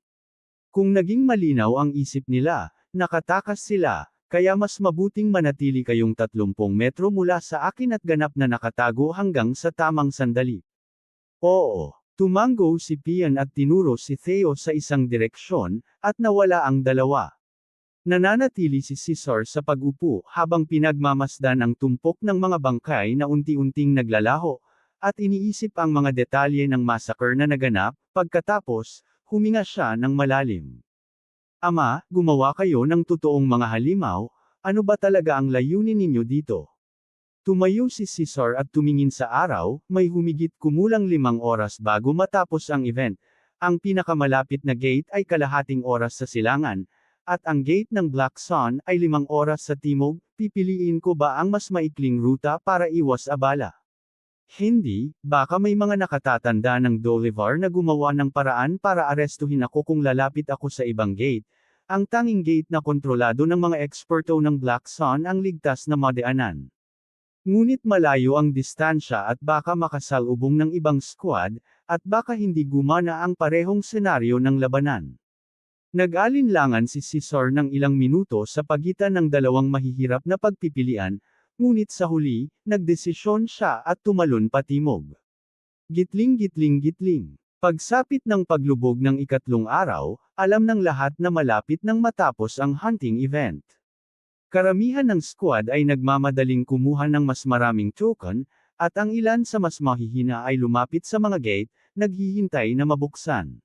Kung naging malinaw ang isip nila, nakatakas sila, kaya mas mabuting manatili kayong 30 metro mula sa akin at ganap na nakatago hanggang sa tamang sandali. Oo, tumango si Pian at tinuro si Theo sa isang direksyon, at nawala ang 2. Nananatili si Cesar sa pag-upo habang pinagmamasdan ang tumpok ng mga bangkay na unti-unting naglalaho, at iniisip ang mga detalye ng massacre na naganap. Pagkatapos, huminga siya ng malalim. Ama, gumawa kayo ng totoong mga halimaw, ano ba talaga ang layunin ninyo dito? Tumayo si Cesar at tumingin sa araw, may humigit kumulang 5 oras bago matapos ang event. Ang pinakamalapit na gate ay kalahating oras sa silangan, at ang gate ng Black Sun ay 5 oras sa timog. Pipiliin ko ba ang mas maikling ruta para iwas abala? Hindi, baka may mga nakatatanda ng Bolivar na gumawa ng paraan para arestuhin ako kung lalapit ako sa ibang gate. Ang tanging gate na kontrolado ng mga eksperto ng Black Sun ang ligtas na madaanan. Ngunit malayo ang distansya at baka makasalubong ng ibang squad, at baka hindi gumana ang parehong senaryo ng labanan. Nag-alinlangan si Cesar ng ilang minuto sa pagitan ng 2 mahihirap na pagpipilian, ngunit sa huli, nagdesisyon siya at tumalon patimog. Gitling gitling gitling. Pagsapit ng paglubog ng ikatlong araw, alam ng lahat na malapit nang matapos ang hunting event. Karamihan ng squad ay nagmamadaling kumuha ng mas maraming token, at ang ilan sa mas mahihina ay lumapit sa mga gate, naghihintay na mabuksan.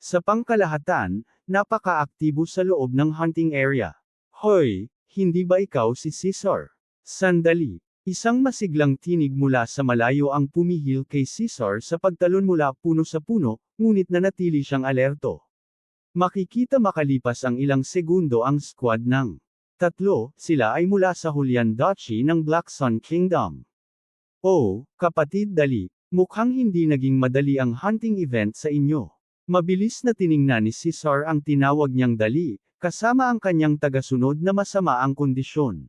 Sa pangkalahatan, napaka-aktibo sa loob ng hunting area. Hoy, hindi ba ikaw si Caesar? Sandali. Isang masiglang tinig mula sa malayo ang pumihil kay Caesar sa pagtalon mula puno sa puno, ngunit nanatili siyang alerto. Makikita makalipas ang ilang segundo ang squad ng tatlo, sila ay mula sa Julian Duchy ng Black Sun Kingdom. Oh, kapatid dali, mukhang hindi naging madali ang hunting event sa inyo. Mabilis na tiningnan ni Caesar ang tinawag niyang dali, kasama ang kanyang tagasunod na masama ang kondisyon.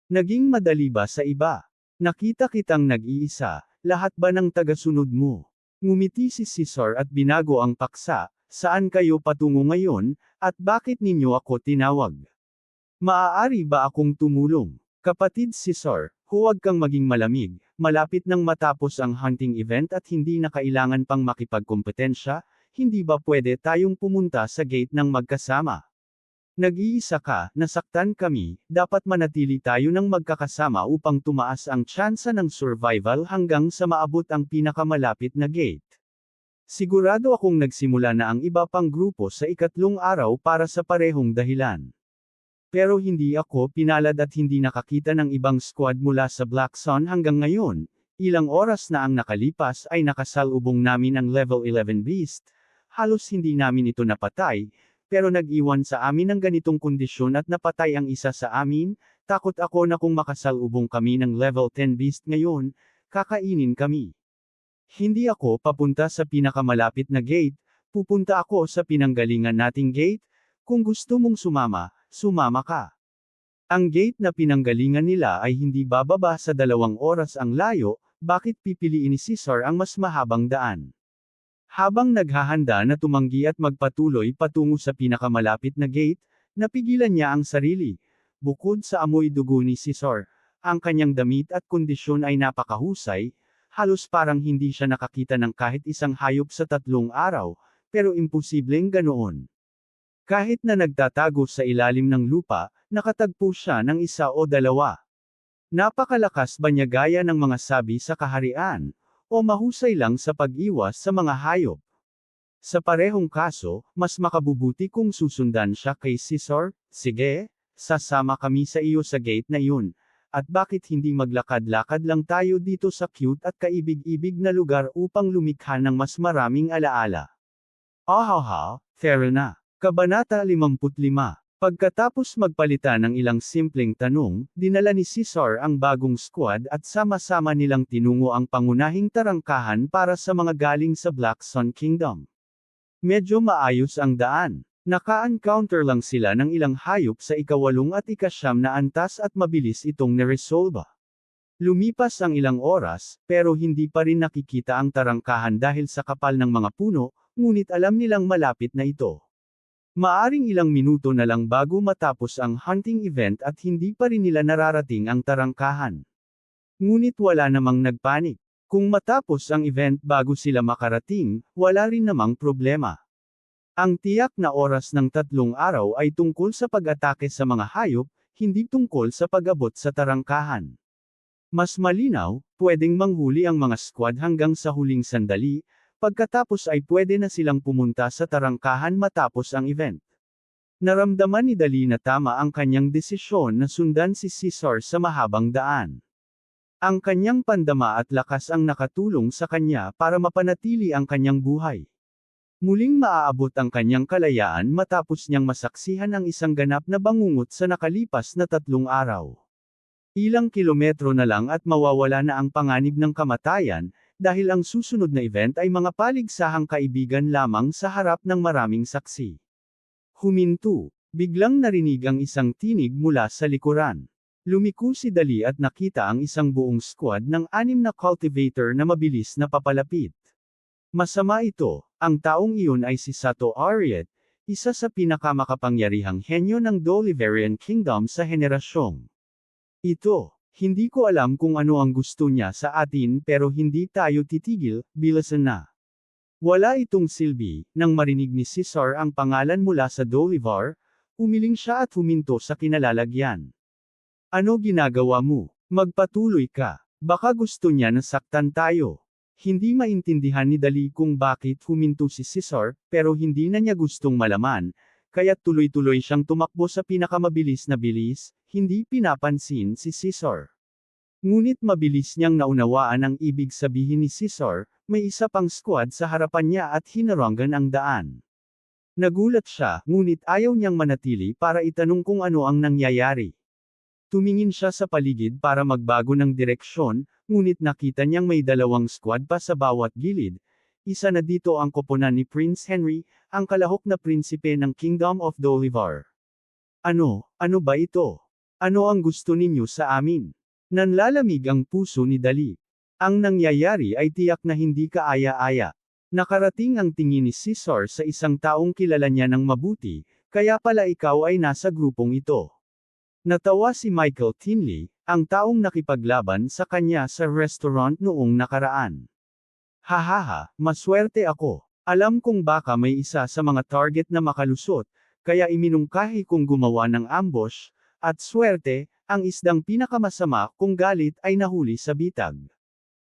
Naging madali ba sa iba? Nakita kitang nag-iisa, lahat ba ng tagasunod mo? Ngumiti si Caesar at binago ang paksa, saan kayo patungo ngayon, at bakit ninyo ako tinawag? Maaari ba akong tumulong? Kapatid Caesar, huwag kang maging malamig, malapit nang matapos ang hunting event at hindi na kailangan pang makipagkompetensya, hindi ba pwede tayong pumunta sa gate ng magkasama? Nag-iisa ka, nasaktan kami, dapat manatili tayo ng magkakasama upang tumaas ang tsansa ng survival hanggang sa maabot ang pinakamalapit na gate. Sigurado akong nagsimula na ang iba pang grupo sa ikatlong araw para sa parehong dahilan. Pero hindi ako pinalad at hindi nakakita ng ibang squad mula sa Black Sun hanggang ngayon. Ilang oras na ang nakalipas ay nakasalubong namin ang level 11 beast. Halos hindi namin ito napatay, pero nag-iwan sa amin ng ganitong kondisyon at napatay ang isa sa amin. Takot ako na kung makasalubong kami ng level 10 beast ngayon, kakainin kami. Hindi ako papunta sa pinakamalapit na gate, pupunta ako sa pinanggalingan nating gate. Kung gusto mong sumama, sumama ka. Ang gate na pinanggalingan nila ay hindi bababa sa 2 oras ang layo, bakit pipiliin ni Caesar ang mas mahabang daan? Habang naghahanda na tumanggi at magpatuloy patungo sa pinakamalapit na gate, napigilan niya ang sarili. Bukod sa amoy dugo ni Caesar, ang kanyang damit at kondisyon ay napakahusay, halos parang hindi siya nakakita ng kahit isang hayop sa 3 araw, pero imposibleng ganoon. Kahit na nagtatago sa ilalim ng lupa, nakatagpo siya ng 1 o 2. Napakalakas ba niya gaya ng mga sabi sa kaharian, o mahusay lang sa pag-iwas sa mga hayop? Sa parehong kaso, mas makabubuti kung susundan siya kay Caesar. Sige, sasama kami sa iyo sa gate na iyon. At bakit hindi maglakad-lakad lang tayo dito sa cute at kaibig-ibig na lugar upang lumikha ng mas maraming alaala? Fair na. Kabanata 55. Pagkatapos magpalitan ng ilang simpleng tanong, dinala ni Caesar ang bagong squad at sama-sama nilang tinungo ang pangunahing tarangkahan para sa mga galing sa Black Sun Kingdom. Medyo maayos ang daan. Naka-encounter lang sila ng ilang hayop sa ika-8 at ika-9 na antas at mabilis itong neresolba. Lumipas ang ilang oras, pero hindi pa rin nakikita ang tarangkahan dahil sa kapal ng mga puno, ngunit alam nilang malapit na ito. Maaring ilang minuto na lang bago matapos ang hunting event at hindi pa rin nila nararating ang tarangkahan. Ngunit wala namang nagpanik. Kung matapos ang event bago sila makarating, wala rin namang problema. Ang tiyak na oras ng 3 araw ay tungkol sa pag-atake sa mga hayop, hindi tungkol sa pag-abot sa tarangkahan. Mas malinaw, pwedeng manghuli ang mga squad hanggang sa huling sandali, pagkatapos ay pwede na silang pumunta sa tarangkahan matapos ang event. Naramdaman ni Dali na tama ang kanyang desisyon na sundan si Caesar sa mahabang daan. Ang kanyang pandama at lakas ang nakatulong sa kanya para mapanatili ang kanyang buhay. Muling maaabot ang kanyang kalayaan matapos niyang masaksihan ang isang ganap na bangungot sa nakalipas na 3 araw. Ilang kilometro na lang at mawawala na ang panganib ng kamatayan, dahil ang susunod na event ay mga paligsahang kaibigan lamang sa harap ng maraming saksi. Huminto. Biglang narinig ang isang tinig mula sa likuran. Lumiko si Dali at nakita ang isang buong squad ng 6 na cultivator na mabilis na papalapit. Masama ito, ang taong iyon ay si Sato Ariet, isa sa pinakamakapangyarihang henyo ng Doliverian Kingdom sa henerasyong ito. Hindi ko alam kung ano ang gusto niya sa atin pero hindi tayo titigil, bilasan na. Wala itong silbi, nang marinig ni Cesar ang pangalan mula sa Bolivar, umiling siya at huminto sa kinalalagyan. Ano ginagawa mo? Magpatuloy ka. Baka gusto niya na saktan tayo. Hindi maintindihan ni Dali kung bakit huminto si Cesar, pero hindi na niya gustong malaman, kaya tuloy-tuloy siyang tumakbo sa pinakamabilis na bilis, hindi pinapansin si Cesar. Ngunit mabilis niyang naunawaan ang ibig sabihin ni Cesar, may isa pang squad sa harapan niya at hinarangan ang daan. Nagulat siya, ngunit ayaw niyang manatili para itanong kung ano ang nangyayari. Tumingin siya sa paligid para magbago ng direksyon, ngunit nakita niyang may dalawang squad pa sa bawat gilid. Isa na dito ang koponan ni Prince Henry, ang kalahok na prinsipe ng Kingdom of Bolivar. Ano ba ito? Ano ang gusto ninyo sa amin? Nanlalamig ang puso ni Dali. Ang nangyayari ay tiyak na hindi kaaya-aya. Nakarating ang tingin ni Cesar sa isang taong kilala niya ng mabuti, kaya pala ikaw ay nasa grupong ito. Natawa si Michael Tinley, ang taong nakipaglaban sa kanya sa restaurant noong nakaraan. Hahaha, maswerte ako. Alam kong baka may isa sa mga target na makalusot, kaya iminungkahi kong gumawa ng ambush, at swerte, ang isdang pinakamasama kung galit ay nahuli sa bitag.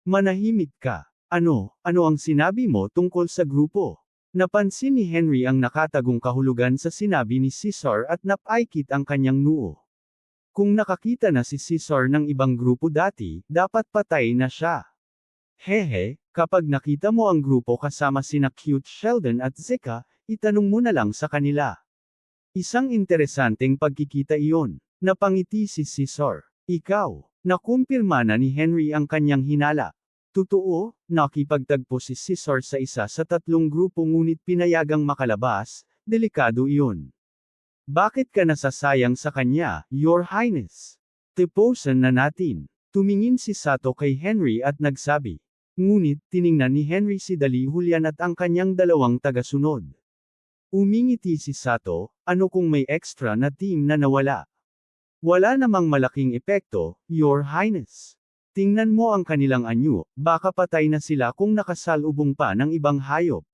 Manahimik ka. Ano ang sinabi mo tungkol sa grupo? Napansin ni Henry ang nakatagong kahulugan sa sinabi ni Cesar at napaikit ang kanyang noo. Kung nakakita na si Cesar ng ibang grupo dati, dapat patay na siya. Hehe, kapag nakita mo ang grupo kasama sina Cute Sheldon at Zeka, itanong mo na lang sa kanila. Isang interesanteng pagkikita iyon. Napangiti si Cesar. Ikaw. Nakumpirma na ni Henry ang kanyang hinala. Totoo, nakipagtagpo si Cesar sa isa sa tatlong grupo ngunit pinayagang makalabas, delikado iyon. Bakit ka nasasayang sa kanya, Your Highness? Tiposan na natin. Tumingin si Sato kay Henry at nagsabi. Ngunit, tiningnan ni Henry si Dali Julian at ang kanyang dalawang tagasunod. Umingiti si Sato, ano kung may extra na team na nawala? Wala namang malaking epekto, Your Highness. Tingnan mo ang kanilang anyo, baka patay na sila kung nakasalubong pa ng ibang hayop.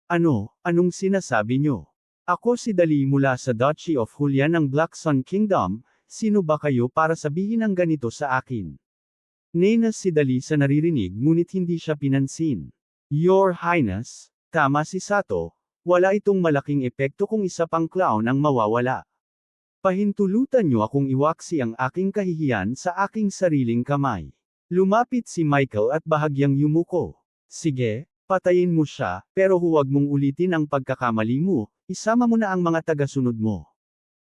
Anong sinasabi nyo? Ako si Dali mula sa Duchy of Julian ng Black Sun Kingdom, sino ba kayo para sabihin ang ganito sa akin? Nenas si Dali sa naririnig ngunit hindi siya pinansin. Your Highness, tama si Sato, wala itong malaking epekto kung isa pang clown ang mawawala. Pahintulutan niyo akong iwaksi ang aking kahihiyan sa aking sariling kamay. Lumapit si Michael at bahagyang yumuko. Sige, patayin mo siya, pero huwag mong ulitin ang pagkakamali mo, isama mo na ang mga tagasunod mo.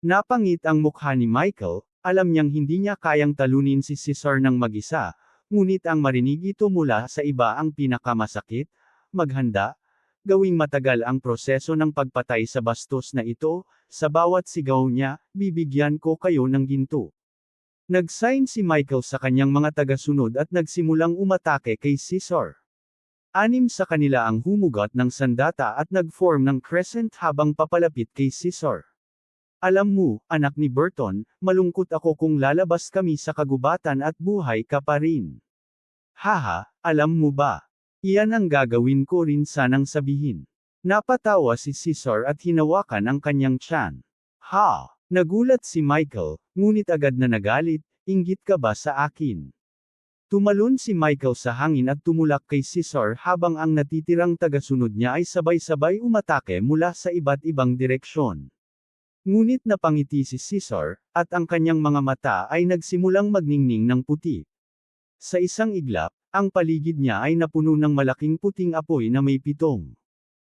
Napangit ang mukha ni Michael, alam niyang hindi niya kayang talunin si Cesar ng mag-isa, ngunit ang marinig ito mula sa iba ang pinakamasakit, maghanda, gawing matagal ang proseso ng pagpatay sa bastos na ito, sa bawat sigaw niya, bibigyan ko kayo ng ginto. Nag-sign si Michael sa kanyang mga tagasunod at nagsimulang umatake kay Cesar. 6 sa kanila ang humugot ng sandata at nag-form ng crescent habang papalapit kay Cesar. Alam mo, anak ni Burton, malungkot ako kung lalabas kami sa kagubatan at buhay ka pa rin. Haha, alam mo ba? Iyan ang gagawin ko rin sanang sabihin. Napatawa si Cesar at hinawakan ang kanyang tiyan. Ha! Nagulat si Michael, ngunit agad na nagalit, inggit ka ba sa akin? Tumalon si Michael sa hangin at tumulak kay Cesar habang ang natitirang tagasunod niya ay sabay-sabay umatake mula sa iba't ibang direksyon. Ngunit napangiti si Cesar, at ang kanyang mga mata ay nagsimulang magningning ng puti. Sa isang iglap, ang paligid niya ay napuno ng malaking puting apoy na may 7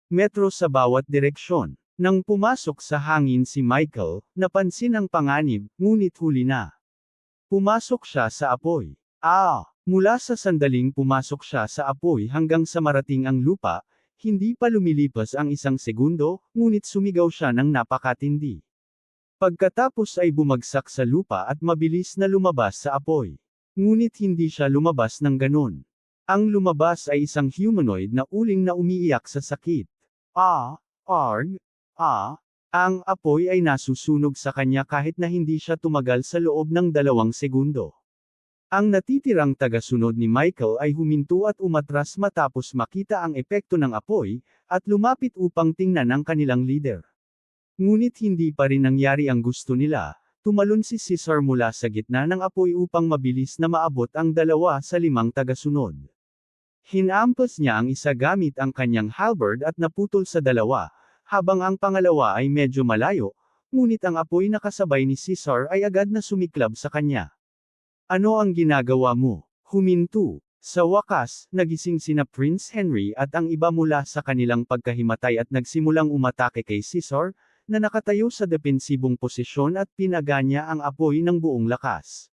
metro sa bawat direksyon. Nang pumasok sa hangin si Michael, napansin ang panganib, ngunit huli na. Pumasok siya sa apoy. Mula sa sandaling pumasok siya sa apoy hanggang sa marating ang lupa, hindi pa lumilipas ang 1 segundo, ngunit sumigaw siya ng napakatindi. Pagkatapos ay bumagsak sa lupa at mabilis na lumabas sa apoy. Ngunit hindi siya lumabas ng ganon. Ang lumabas ay isang humanoid na uling na umiiyak sa sakit. Ang apoy ay nasusunog sa kanya kahit na hindi siya tumagal sa loob ng 2 segundo. Ang natitirang tagasunod ni Michael ay huminto at umatras matapos makita ang epekto ng apoy, at lumapit upang tingnan ang kanilang leader. Ngunit hindi pa rin nangyari ang gusto nila, tumalon si Caesar mula sa gitna ng apoy upang mabilis na maabot ang 2 sa 5 tagasunod. Hinampas niya ang isa gamit ang kanyang halberd at naputol sa 2, habang ang pangalawa ay medyo malayo, ngunit ang apoy na kasabay ni Caesar ay agad na sumiklab sa kanya. Ano ang ginagawa mo? Huminto. Sa wakas, nagising sina Prince Henry at ang iba mula sa kanilang pagkahimatay at nagsimulang umatake kay Caesar, na nakatayo sa depensibong posisyon at pinaga niya ang apoy ng buong lakas.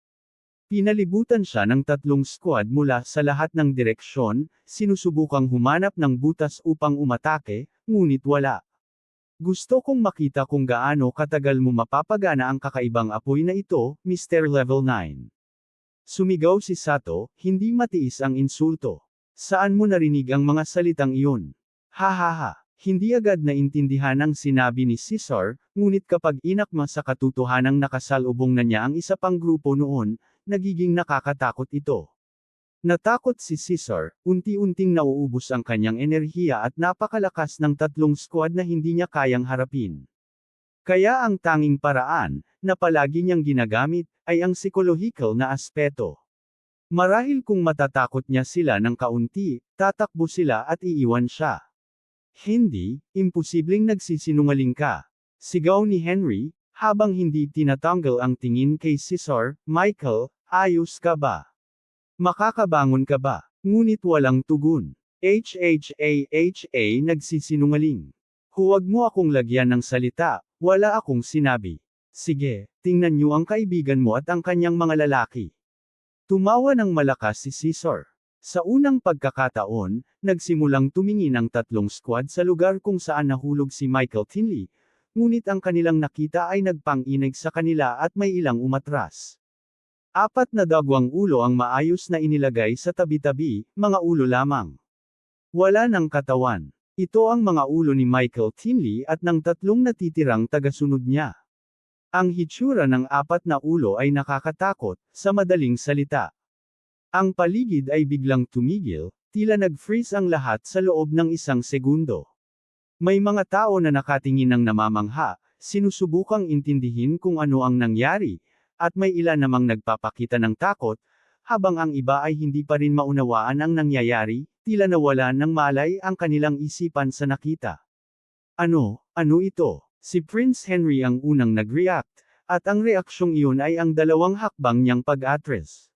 Pinalibutan siya ng 3 squad mula sa lahat ng direksyon, sinusubukang humanap ng butas upang umatake, ngunit wala. Gusto kong makita kung gaano katagal mo mapapagana ang kakaibang apoy na ito, Mr. Level 9. Sumigaw si Sato, hindi matiis ang insulto. Saan mo narinig ang mga salitang iyon? Hahaha. Hindi agad naintindihan ang sinabi ni Caesar, ngunit kapag inakma sa katotohanang nakasalubong na niya ang isa pang grupo noon, nagiging nakakatakot ito. Natakot si Caesar, unti-unting nauubos ang kanyang enerhiya at napakalakas ng 3 squad na hindi niya kayang harapin. Kaya ang tanging paraan, na palagi niyang ginagamit, ay ang psikolohikal na aspeto. Marahil kung matatakot niya sila ng kaunti, tatakbo sila at iiwan siya. Hindi, imposibleng nagsisinungaling ka. Sigaw ni Henry, habang hindi tinatanggal ang tingin kay Caesar. Michael, ayos ka ba? Makakabangon ka ba? Ngunit walang tugon. Nagsisinungaling. Huwag mo akong lagyan ng salita, wala akong sinabi. Sige, tingnan niyo ang kaibigan mo at ang kanyang mga lalaki. Tumawa ng malakas si Caesar. Sa unang pagkakataon, nagsimulang tumingin ang 3 squad sa lugar kung saan nahulog si Michael Tinley, ngunit ang kanilang nakita ay nagpang-inig sa kanila at may ilang umatras. 4 na dagwang ulo ang maayos na inilagay sa tabi-tabi, mga ulo lamang. Wala ng katawan. Ito ang mga ulo ni Michael Tinley at ng 3 natitirang tagasunod niya. Ang hitsura ng 4 na ulo ay nakakatakot, sa madaling salita. Ang paligid ay biglang tumigil, tila nag-freeze ang lahat sa loob ng 1 segundo. May mga tao na nakatingin ng namamangha, sinusubukang intindihin kung ano ang nangyari, at may ilan namang nagpapakita ng takot, habang ang iba ay hindi pa rin maunawaan ang nangyayari, tila nawalan ng malay ang kanilang isipan sa nakita. Ano ito? Si Prince Henry ang unang nag-react, at ang reaksyong iyon ay ang 2 hakbang niyang pag-atres.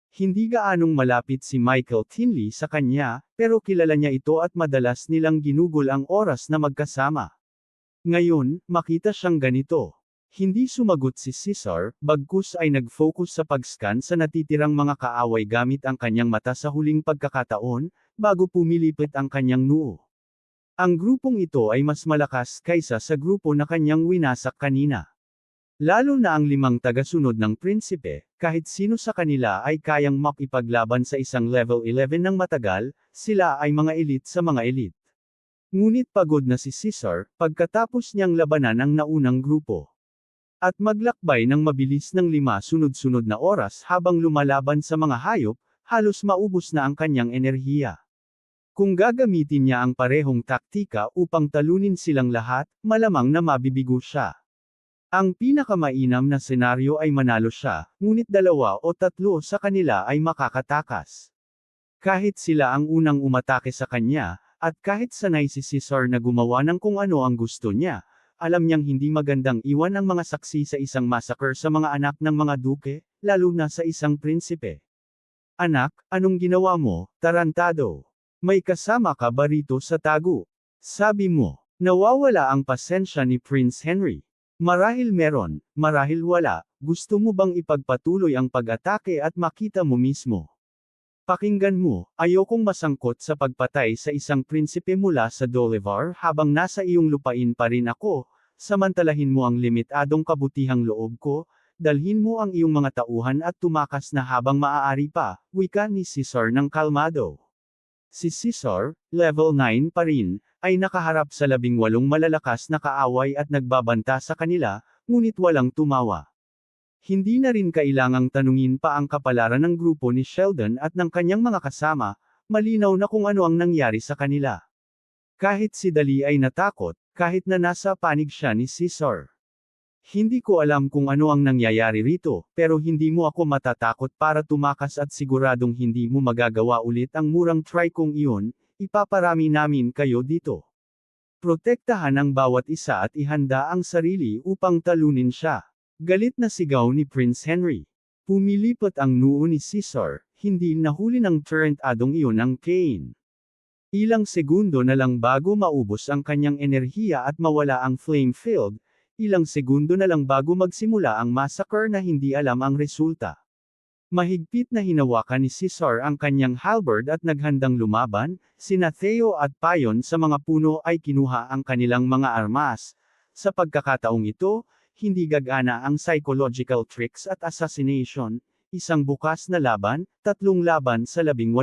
Hindi gaanong malapit si Michael Tinley sa kanya, pero kilala niya ito at madalas nilang ginugol ang oras na magkasama. Ngayon, makita siyang ganito. Hindi sumagot si Caesar, bagkus ay nag-focus sa pag-scan sa natitirang mga kaaway gamit ang kanyang mata sa huling pagkakataon, bago pumilipit ang kanyang noo. Ang grupong ito ay mas malakas kaysa sa grupo na kanyang winasak kanina. Lalo na ang 5 tagasunod ng prinsipe, kahit sino sa kanila ay kayang makipaglaban sa isang level 11 ng matagal, sila ay mga elite sa mga elite. Ngunit pagod na si Caesar, pagkatapos niyang labanan ang naunang grupo. At maglakbay ng mabilis ng 5 sunod-sunod na oras habang lumalaban sa mga hayop, halos maubos na ang kanyang enerhiya. Kung gagamitin niya ang parehong taktika upang talunin silang lahat, malamang na mabibigo siya. Ang pinakamainam na senaryo ay manalo siya, ngunit 2 o 3 sa kanila ay makakatakas. Kahit sila ang unang umatake sa kanya, at kahit sanay si Caesar na gumawa ng kung ano ang gusto niya, alam niyang hindi magandang iwan ang mga saksi sa isang massacre sa mga anak ng mga duke, lalo na sa isang prinsipe. Anak, anong ginawa mo, tarantado? May kasama ka ba rito sa tago? Sabi mo, nawawala ang pasensya ni Prince Henry. Marahil meron, marahil wala, gusto mo bang ipagpatuloy ang pag-atake at makita mo mismo? Pakinggan mo, ayokong masangkot sa pagpatay sa isang prinsipe mula sa Dolivar habang nasa iyong lupain pa rin ako, samantalahin mo ang limitadong kabutihang loob ko, dalhin mo ang iyong mga tauhan at tumakas na habang maaari pa, wika ni Caesar ng kalmado. Si Caesar, level 9 pa rin, ay nakaharap sa 18 malalakas na kaaway at nagbabanta sa kanila, ngunit walang tumawa. Hindi na rin kailangang tanungin pa ang kapalaran ng grupo ni Sheldon at ng kanyang mga kasama, malinaw na kung ano ang nangyari sa kanila. Kahit si Dali ay natakot, kahit na nasa panig siya ni Caesar. Hindi ko alam kung ano ang nangyayari rito, pero hindi mo ako matatakot para tumakas at siguradong hindi mo magagawa ulit ang murang try kong iyon, ipaparami namin kayo dito. Protektahan ang bawat isa at ihanda ang sarili upang talunin siya. Galit na sigaw ni Prince Henry. Pumilipot ang noo ni Caesar, hindi nahuli ng tarantadong iyon ang Kane. Ilang segundo na lang bago maubos ang kanyang enerhiya at mawala ang flame field, ilang segundo na lang bago magsimula ang massacre na hindi alam ang resulta. Mahigpit na hinawakan ni Caesar ang kanyang halberd at naghandang lumaban, sina Theo at Payon sa mga puno ay kinuha ang kanilang mga armas. Sa pagkakataong ito, hindi gagana ang psychological tricks at assassination, isang bukas na laban, 3 laban sa 18.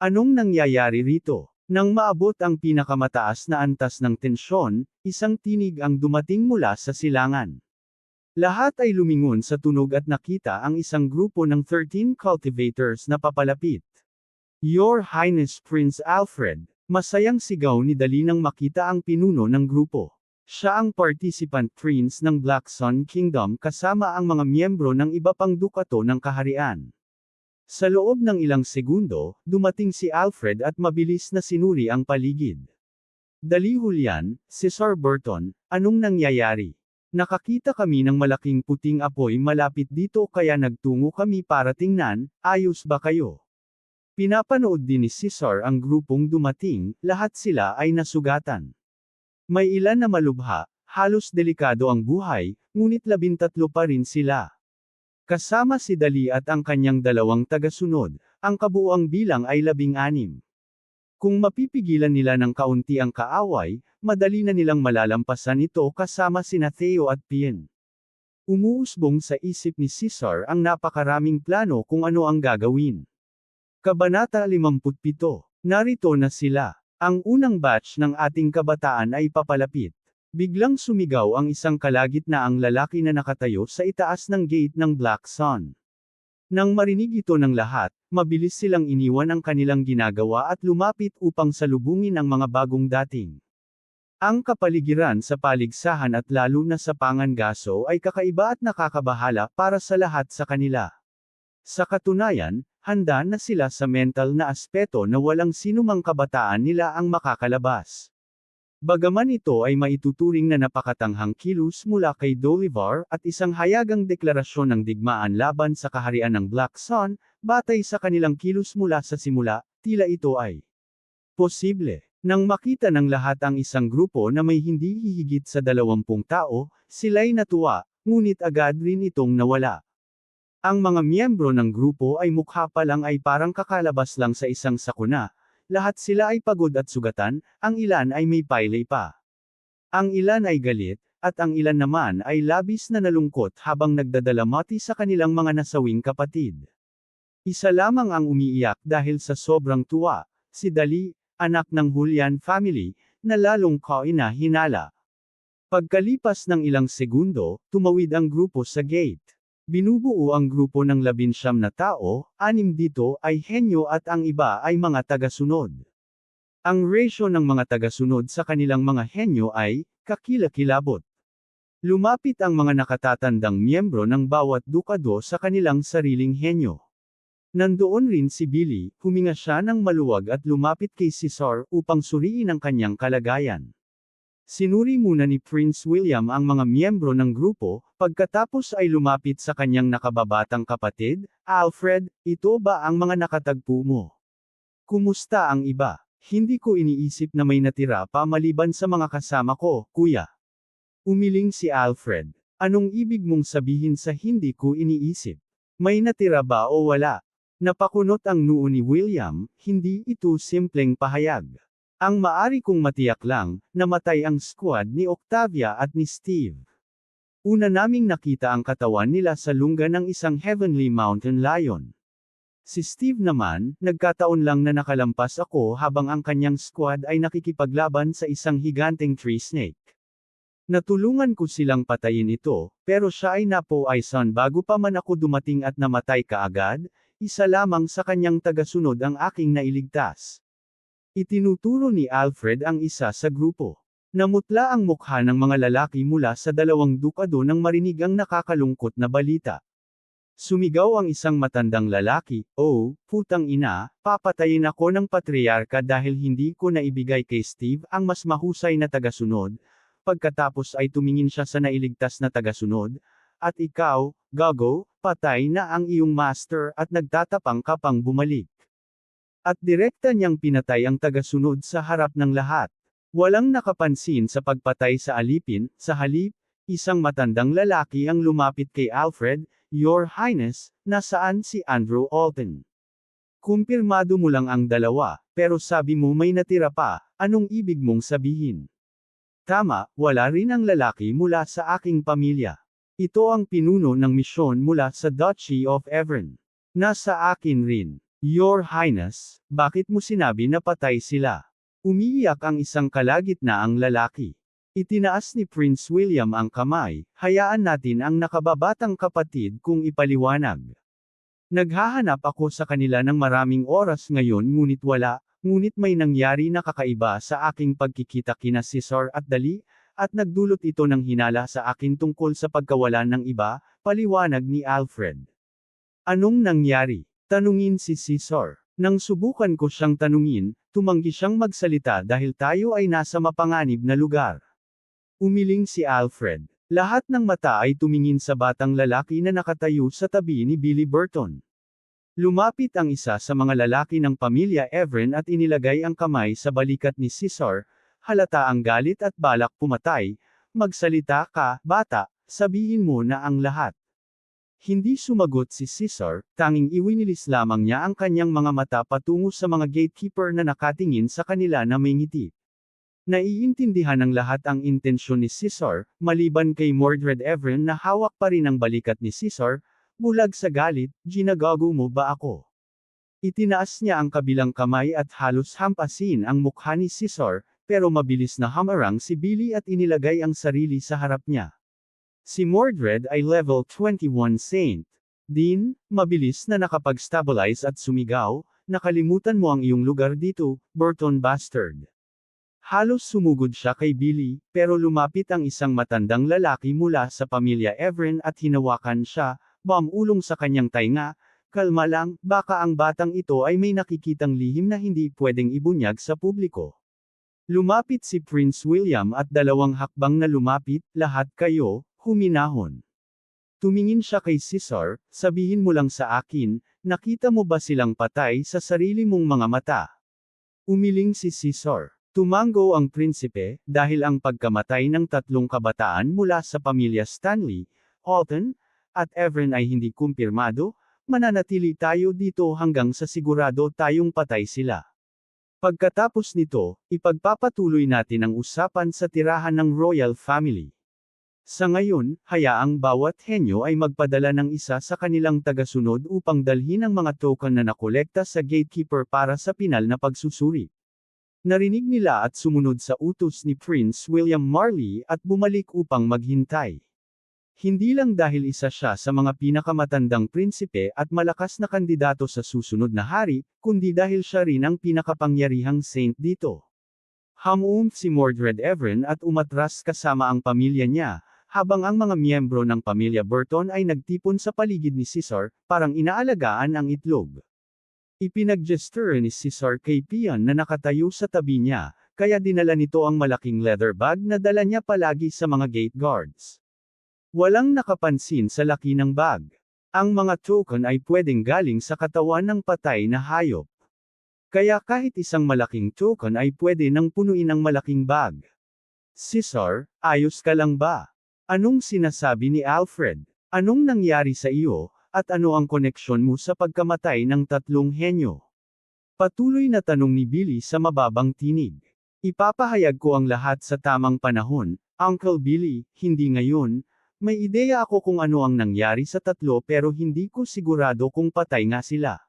Anong nangyayari rito? Nang maabot ang pinakamataas na antas ng tensyon, isang tinig ang dumating mula sa silangan. Lahat ay lumingon sa tunog at nakita ang isang grupo ng 13 cultivators na papalapit. Your Highness Prince Alfred, masayang sigaw ni Dali nang makita ang pinuno ng grupo. Siya ang participant prince ng Black Sun Kingdom kasama ang mga miyembro ng iba pang dukato ng kaharian. Sa loob ng ilang segundo, dumating si Alfred at mabilis na sinuri ang paligid. Dali Julian, Caesar Burton, anong nangyayari? Nakakita kami ng malaking puting apoy malapit dito kaya nagtungo kami para tingnan, ayos ba kayo? Pinapanood din ni Caesar ang grupong dumating, lahat sila ay nasugatan. May ilan na malubha, halos delikado ang buhay, ngunit 13 pa rin sila. Kasama si Dali at ang kanyang 2 tagasunod, ang kabuuang bilang ay 16. Kung mapipigilan nila ng kaunti ang kaaway, madali na nilang malalampasan ito kasama sina Theo at Pien. Umuusbong sa isip ni Caesar ang napakaraming plano kung ano ang gagawin. Kabanata 57. Narito na sila. Ang unang batch ng ating kabataan ay papalapit. Biglang sumigaw ang isang kalagitnaang lalaki na nakatayo sa itaas ng gate ng Black Sun. Nang marinig ito ng lahat, mabilis silang iniwan ang kanilang ginagawa at lumapit upang salubungin ang mga bagong dating. Ang kapaligiran sa paligsahan at lalo na sa Pangangaso ay kakaiba at nakakabahala para sa lahat sa kanila. Sa katunayan, handa na sila sa mental na aspeto na walang sinumang kabataan nila ang makakalabas. Bagaman ito ay maituturing na napakatanghang kilos mula kay Dolivar at isang hayagang deklarasyon ng digmaan laban sa kaharian ng Black Sun, batay sa kanilang kilos mula sa simula, tila ito ay posible. Nang makita ng lahat ang isang grupo na may hindi hihigit sa 20 tao, sila'y natuwa, ngunit agad rin itong nawala. Ang mga miyembro ng grupo ay mukha pa lang ay parang kakalabas lang sa isang sakuna. Lahat sila ay pagod at sugatan, ang ilan ay may paylay pa. Ang ilan ay galit, at ang ilan naman ay labis na nalungkot habang nagdadalamati sa kanilang mga nasawing kapatid. Isa lamang ang umiiyak dahil sa sobrang tuwa, si Dali, anak ng Julian family, na lalong kainahinala. Pagkalipas ng ilang segundo, tumawid ang grupo sa gate. Binubuo ang grupo ng 19 na tao, 6 dito ay henyo at ang iba ay mga tagasunod. Ang ratio ng mga tagasunod sa kanilang mga henyo ay, kakilakilabot. Lumapit ang mga nakatatandang miyembro ng bawat dukado sa kanilang sariling henyo. Nandoon rin si Billy, huminga siya ng maluwag at lumapit kay Caesar upang suriin ang kanyang kalagayan. Sinuri muna ni Prince William ang mga miyembro ng grupo, pagkatapos ay lumapit sa kanyang nakababatang kapatid, Alfred, ito ba ang mga nakatagpo mo? Kumusta ang iba? Hindi ko iniisip na may natira pa maliban sa mga kasama ko, kuya. Umiling si Alfred. Anong ibig mong sabihin sa hindi ko iniisip? May natira ba o wala? Napakunot ang noo ni William, hindi ito simpleng pahayag. Ang maari kong matiyak lang, namatay ang squad ni Octavia at ni Steve. Una naming nakita ang katawan nila sa lungga ng isang Heavenly Mountain Lion. Si Steve naman, nagkataon lang na nakalampas ako habang ang kanyang squad ay nakikipaglaban sa isang higanteng tree snake. Natulungan ko silang patayin ito, pero siya ay napo-aysan bago pa man ako dumating at namatay kaagad, isa lamang sa kanyang tagasunod ang aking nailigtas. Itinuturo ni Alfred ang isa sa grupo. Namutla ang mukha ng mga lalaki mula sa dalawang dukado nang marinig ang nakakalungkot na balita. Sumigaw ang isang matandang lalaki, "Oh, putang ina, papatayin ako ng patriarka dahil hindi ko naibigay kay Steve ang mas mahusay na tagasunod." Pagkatapos ay tumingin siya sa nailigtas na tagasunod, "At ikaw, gago, patay na ang iyong master at nagtatapang ka pang bumalik." At direkta niyang pinatay ang tagasunod sa harap ng lahat. Walang nakapansin sa pagpatay sa alipin, sa halip, isang matandang lalaki ang lumapit kay Alfred, "Your Highness, nasaan si Andrew Alton? Kumpirmado mo lang ang dalawa, pero sabi mo may natira pa, anong ibig mong sabihin?" "Tama, wala rin ang lalaki mula sa aking pamilya. Ito ang pinuno ng misyon mula sa Duchy of Evern. Nasa akin rin. Your Highness, bakit mo sinabi na patay sila?" Umiiyak ang isang kalagitnaang lalaki. Itinaas ni Prince William ang kamay, "Hayaan natin ang nakababatang kapatid kung ipaliwanag. Naghahanap ako sa kanila ng maraming oras ngayon ngunit may nangyari na kakaiba sa aking pagkikita kina Caesar at Dali, at nagdulot ito ng hinala sa akin tungkol sa pagkawalan ng iba," paliwanag ni Alfred. "Anong nangyari?" tanungin si Caesar. Nang subukan ko siyang tanungin, tumanggi siyang magsalita dahil tayo ay nasa mapanganib na lugar. Umiling si Alfred. Lahat ng mata ay tumingin sa batang lalaki na nakatayo sa tabi ni Billy Burton. Lumapit ang isa sa mga lalaki ng pamilya Evren at inilagay ang kamay sa balikat ni Caesar, halata ang galit at balak pumatay. "Magsalita ka, bata, sabihin mo na ang lahat." Hindi sumagot si Caesar, tanging iwinilis lamang niya ang kanyang mga mata patungo sa mga gatekeeper na nakatingin sa kanila na may ngiti. Naiintindihan ng lahat ang intensyon ni Caesar, maliban kay Mordred Evren na hawak pa rin ang balikat ni Caesar, bulag sa galit, "Ginagago mo ba ako?" Itinaas niya ang kabilang kamay at halos hampasin ang mukha ni Caesar, pero mabilis na hamarang si Billy at inilagay ang sarili sa harap niya. Si Mordred ay level 21 Saint. Din, mabilis na nakapag-stabilize at sumigaw, "Nakalimutan mo ang iyong lugar dito, Burton bastard." Halos sumugod siya kay Billy, pero lumapit ang isang matandang lalaki mula sa pamilya Evren at hinawakan siya, ulong sa kanyang tainga, "Kalma lang, baka ang batang ito ay may nakikitang lihim na hindi pwedeng ibunyag sa publiko." Lumapit si Prince William at dalawang hakbang na lumapit, "Lahat kayo, huminahon." Tumingin siya kay Caesar, "Sabihin mo lang sa akin, nakita mo ba silang patay sa sarili mong mga mata?" Umiling si Caesar. Tumango ang prinsipe, "Dahil ang pagkamatay ng tatlong kabataan mula sa pamilya Stanley, Alton, at Evren ay hindi kumpirmado, mananatili tayo dito hanggang sa sigurado tayong patay sila. Pagkatapos nito, ipagpapatuloy natin ang usapan sa tirahan ng royal family. Sa ngayon, hayaang bawat henyo ay magpadala ng isa sa kanilang tagasunod upang dalhin ang mga token na nakolekta sa gatekeeper para sa pinal na pagsusuri." Narinig nila at sumunod sa utos ni Prince William Marley at bumalik upang maghintay. Hindi lang dahil isa siya sa mga pinakamatandang prinsipe at malakas na kandidato sa susunod na hari, kundi dahil siya rin ang pinakapangyarihang saint dito. Humumph si Mordred Evren at umatras kasama ang pamilya niya, habang ang mga miyembro ng pamilya Burton ay nagtipon sa paligid ni Caesar, parang inaalagaan ang itlog. Ipinag-gesture ni Caesar kay Pian na nakatayo sa tabi niya, kaya dinala nito ang malaking leather bag na dala niya palagi sa mga gate guards. Walang nakapansin sa laki ng bag. Ang mga token ay pwedeng galing sa katawan ng patay na hayop. Kaya kahit isang malaking token ay pwede nang punuin ang malaking bag. "Caesar, ayos ka lang ba? Anong sinasabi ni Alfred? Anong nangyari sa iyo, at ano ang koneksyon mo sa pagkamatay ng tatlong henyo?" Patuloy na tanong ni Billy sa mababang tinig. "Ipapahayag ko ang lahat sa tamang panahon, Uncle Billy, hindi ngayon. May ideya ako kung ano ang nangyari sa tatlo pero hindi ko sigurado kung patay nga sila."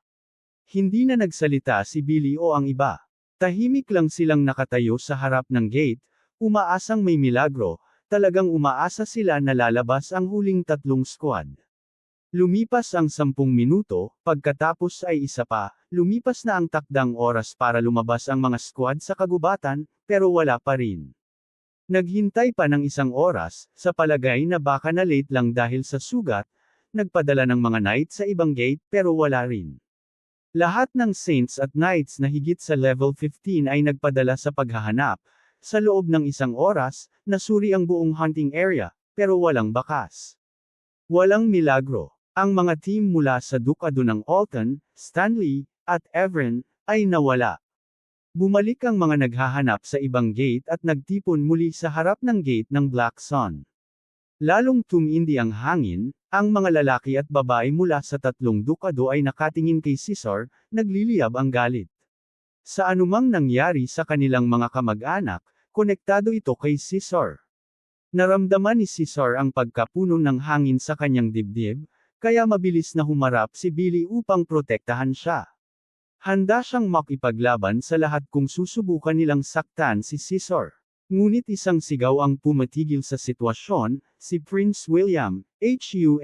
Hindi na nagsalita si Billy o ang iba. Tahimik lang silang nakatayo sa harap ng gate, umaasang may milagro, talagang umaasa sila na lalabas ang huling tatlong squad. Lumipas ang 10 minuto, pagkatapos ay isa pa, lumipas na ang takdang oras para lumabas ang mga squad sa kagubatan, pero wala pa rin. Naghintay pa ng 1 oras, sa palagay na baka na late lang dahil sa sugat, nagpadala ng mga knights sa ibang gate pero wala rin. Lahat ng saints at knights na higit sa level 15 ay nagpadala sa paghahanap. Sa loob ng 1 oras, nasuri ang buong hunting area, pero walang bakas. Walang milagro. Ang mga team mula sa Dukado ng Alton, Stanley, at Evren, ay nawala. Bumalik ang mga naghahanap sa ibang gate at nagtipon muli sa harap ng gate ng Black Sun. Lalong tumindi ang hangin, ang mga lalaki at babae mula sa tatlong Dukado ay nakatingin kay Caesar, nagliliyab ang galit. Sa anumang nangyari sa kanilang mga kamag-anak, konektado ito kay Caesar. Naramdaman ni Caesar ang pagkapuno ng hangin sa kanyang dibdib, kaya mabilis na humarap si Billy upang protektahan siya. Handa siyang makipaglaban sa lahat kung susubukan nilang saktan si Caesar. Ngunit isang sigaw ang pumatigil sa sitwasyon, si Prince William, Humigil.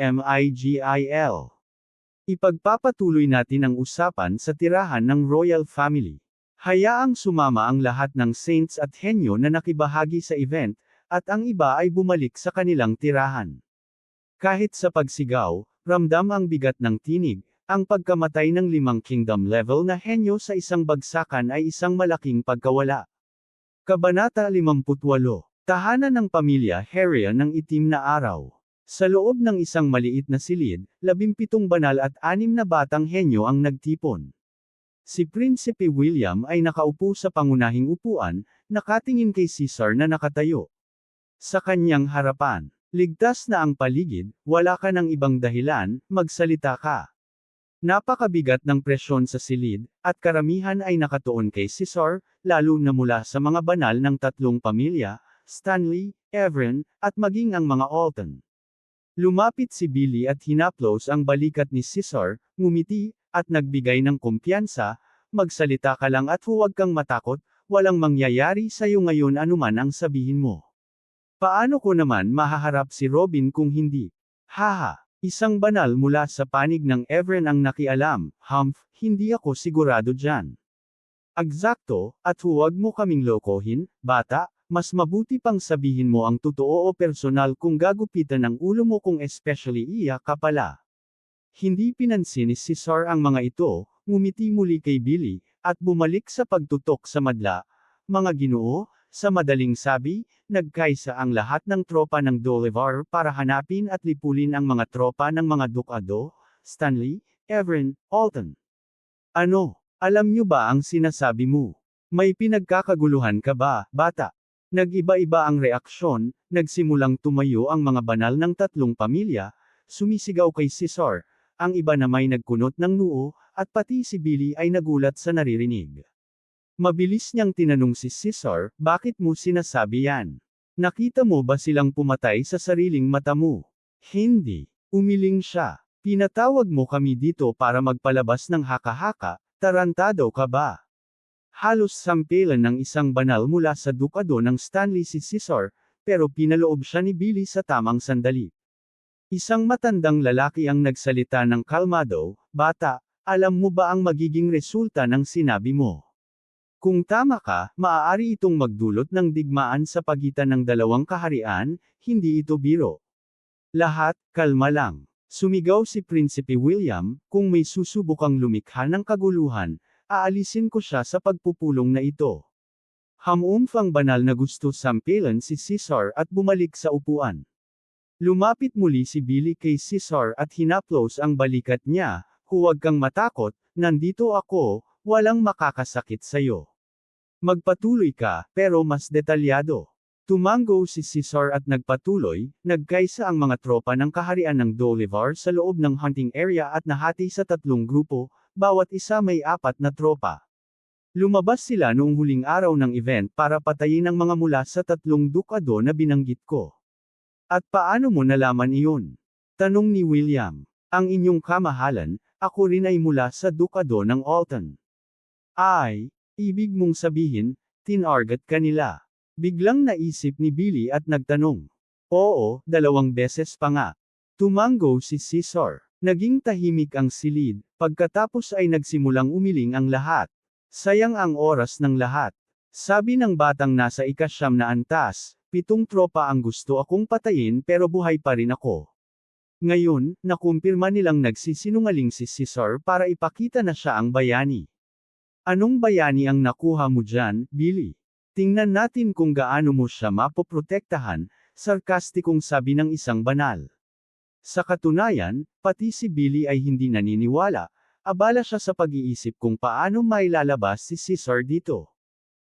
Ipagpapatuloy natin ang usapan sa tirahan ng royal family. Hayaang sumama ang lahat ng saints at henyo na nakibahagi sa event, at ang iba ay bumalik sa kanilang tirahan. Kahit sa pagsigaw, ramdam ang bigat ng tinig, ang pagkamatay ng 5 kingdom level na henyo sa isang bagsakan ay isang malaking pagkawala. Kabanata 58. Tahanan ng pamilya Heria ng itim na araw. Sa loob ng isang maliit na silid, 17 banal at 6 na batang henyo ang nagtipon. Si Prinsipe William ay nakaupo sa pangunahing upuan, nakatingin kay Caesar na nakatayo. Sa kanyang harapan, ligtas na ang paligid, wala ka ng ibang dahilan, magsalita ka. Napakabigat ng presyon sa silid, at karamihan ay nakatuon kay Caesar, lalo na mula sa mga banal ng tatlong pamilya, Stanley, Evren, at maging ang mga Alton. Lumapit si Billy at hinaplos ang balikat ni Caesar, ngumiti, at nagbigay ng kumpiyansa, magsalita ka lang at huwag kang matakot, walang mangyayari sa'yo ngayon anuman ang sabihin mo. Paano ko naman mahaharap si Robin kung hindi? Haha, isang banal mula sa panig ng Evren ang nakialam, hindi ako sigurado dyan. Eksakto, at huwag mo kaming lokohin, bata, mas mabuti pang sabihin mo ang totoo o personal kung gagupitan ang ulo mo kung especially iya ka pala. Hindi pinansin ni Caesar ang mga ito, ngumiti muli kay Billy, at bumalik sa pagtutok sa madla. Mga Ginoo, sa madaling sabi, nagkaisa ang lahat ng tropa ng Bolivar para hanapin at lipulin ang mga tropa ng mga Dukado, Stanley, Evren, Alton. Ano, alam nyo ba ang sinasabi mo? May pinagkakaguluhan ka ba, bata? Nag-iba-iba ang reaksyon, nagsimulang tumayo ang mga banal ng tatlong pamilya, sumisigaw kay Caesar, ang iba na may nagkunot ng noo, at pati si Billy ay nagulat sa naririnig. Mabilis niyang tinanong si Caesar, bakit mo sinasabi yan? Nakita mo ba silang pumatay sa sariling mata mo? Hindi. Umiling siya. Pinatawag mo kami dito para magpalabas ng haka-haka, tarantado ka ba? Halos sampilan ng isang banal mula sa Dukado ng Stanley si Caesar, pero pinaloob siya ni Billy sa tamang sandali. Isang matandang lalaki ang nagsalita ng kalmado, bata, alam mo ba ang magiging resulta ng sinabi mo? Kung tama ka, maaari itong magdulot ng digmaan sa pagitan ng dalawang kaharian, hindi ito biro. Lahat, kalma lang. Sumigaw si Prinsipe William, kung may susubukang lumikha ng kaguluhan, aalisin ko siya sa pagpupulong na ito. Hamumfang banal na gusto sampilan si Caesar at bumalik sa upuan. Lumapit muli si Billy kay Caesar at hinaplos ang balikat niya, huwag kang matakot, nandito ako, walang makakasakit sa'yo. Magpatuloy ka, pero mas detalyado. Tumango si Caesar at nagpatuloy, nagkaisa ang mga tropa ng kaharian ng Bolivar sa loob ng hunting area at nahati sa 3 grupo, bawat isa may 4 na tropa. Lumabas sila noong huling araw ng event para patayin ang mga mula sa 3 Dukado na binanggit ko. At paano mo nalaman iyon? Tanong ni William. Ang inyong kamahalan, ako rin ay mula sa Dukado ng Alton. Ay, ibig mong sabihin, tinarget ka nila. Biglang naisip ni Billy at nagtanong. Oo, 2 beses pa nga. Tumango si Caesar. Naging tahimik ang silid, pagkatapos ay nagsimulang umiling ang lahat. Sayang ang oras ng lahat. Sabi ng batang nasa ika-9 na antas, 7 tropa ang gusto akong patayin pero buhay pa rin ako. Ngayon, nakumpirma nilang nagsisinungaling si Caesar para ipakita na siya ang bayani. Anong bayani ang nakuha mo dyan, Billy? Tingnan natin kung gaano mo siya mapoprotektahan, sarkastikong sabi ng isang banal. Sa katunayan, pati si Billy ay hindi naniniwala, abala siya sa pag-iisip kung paano mailalabas si Caesar dito.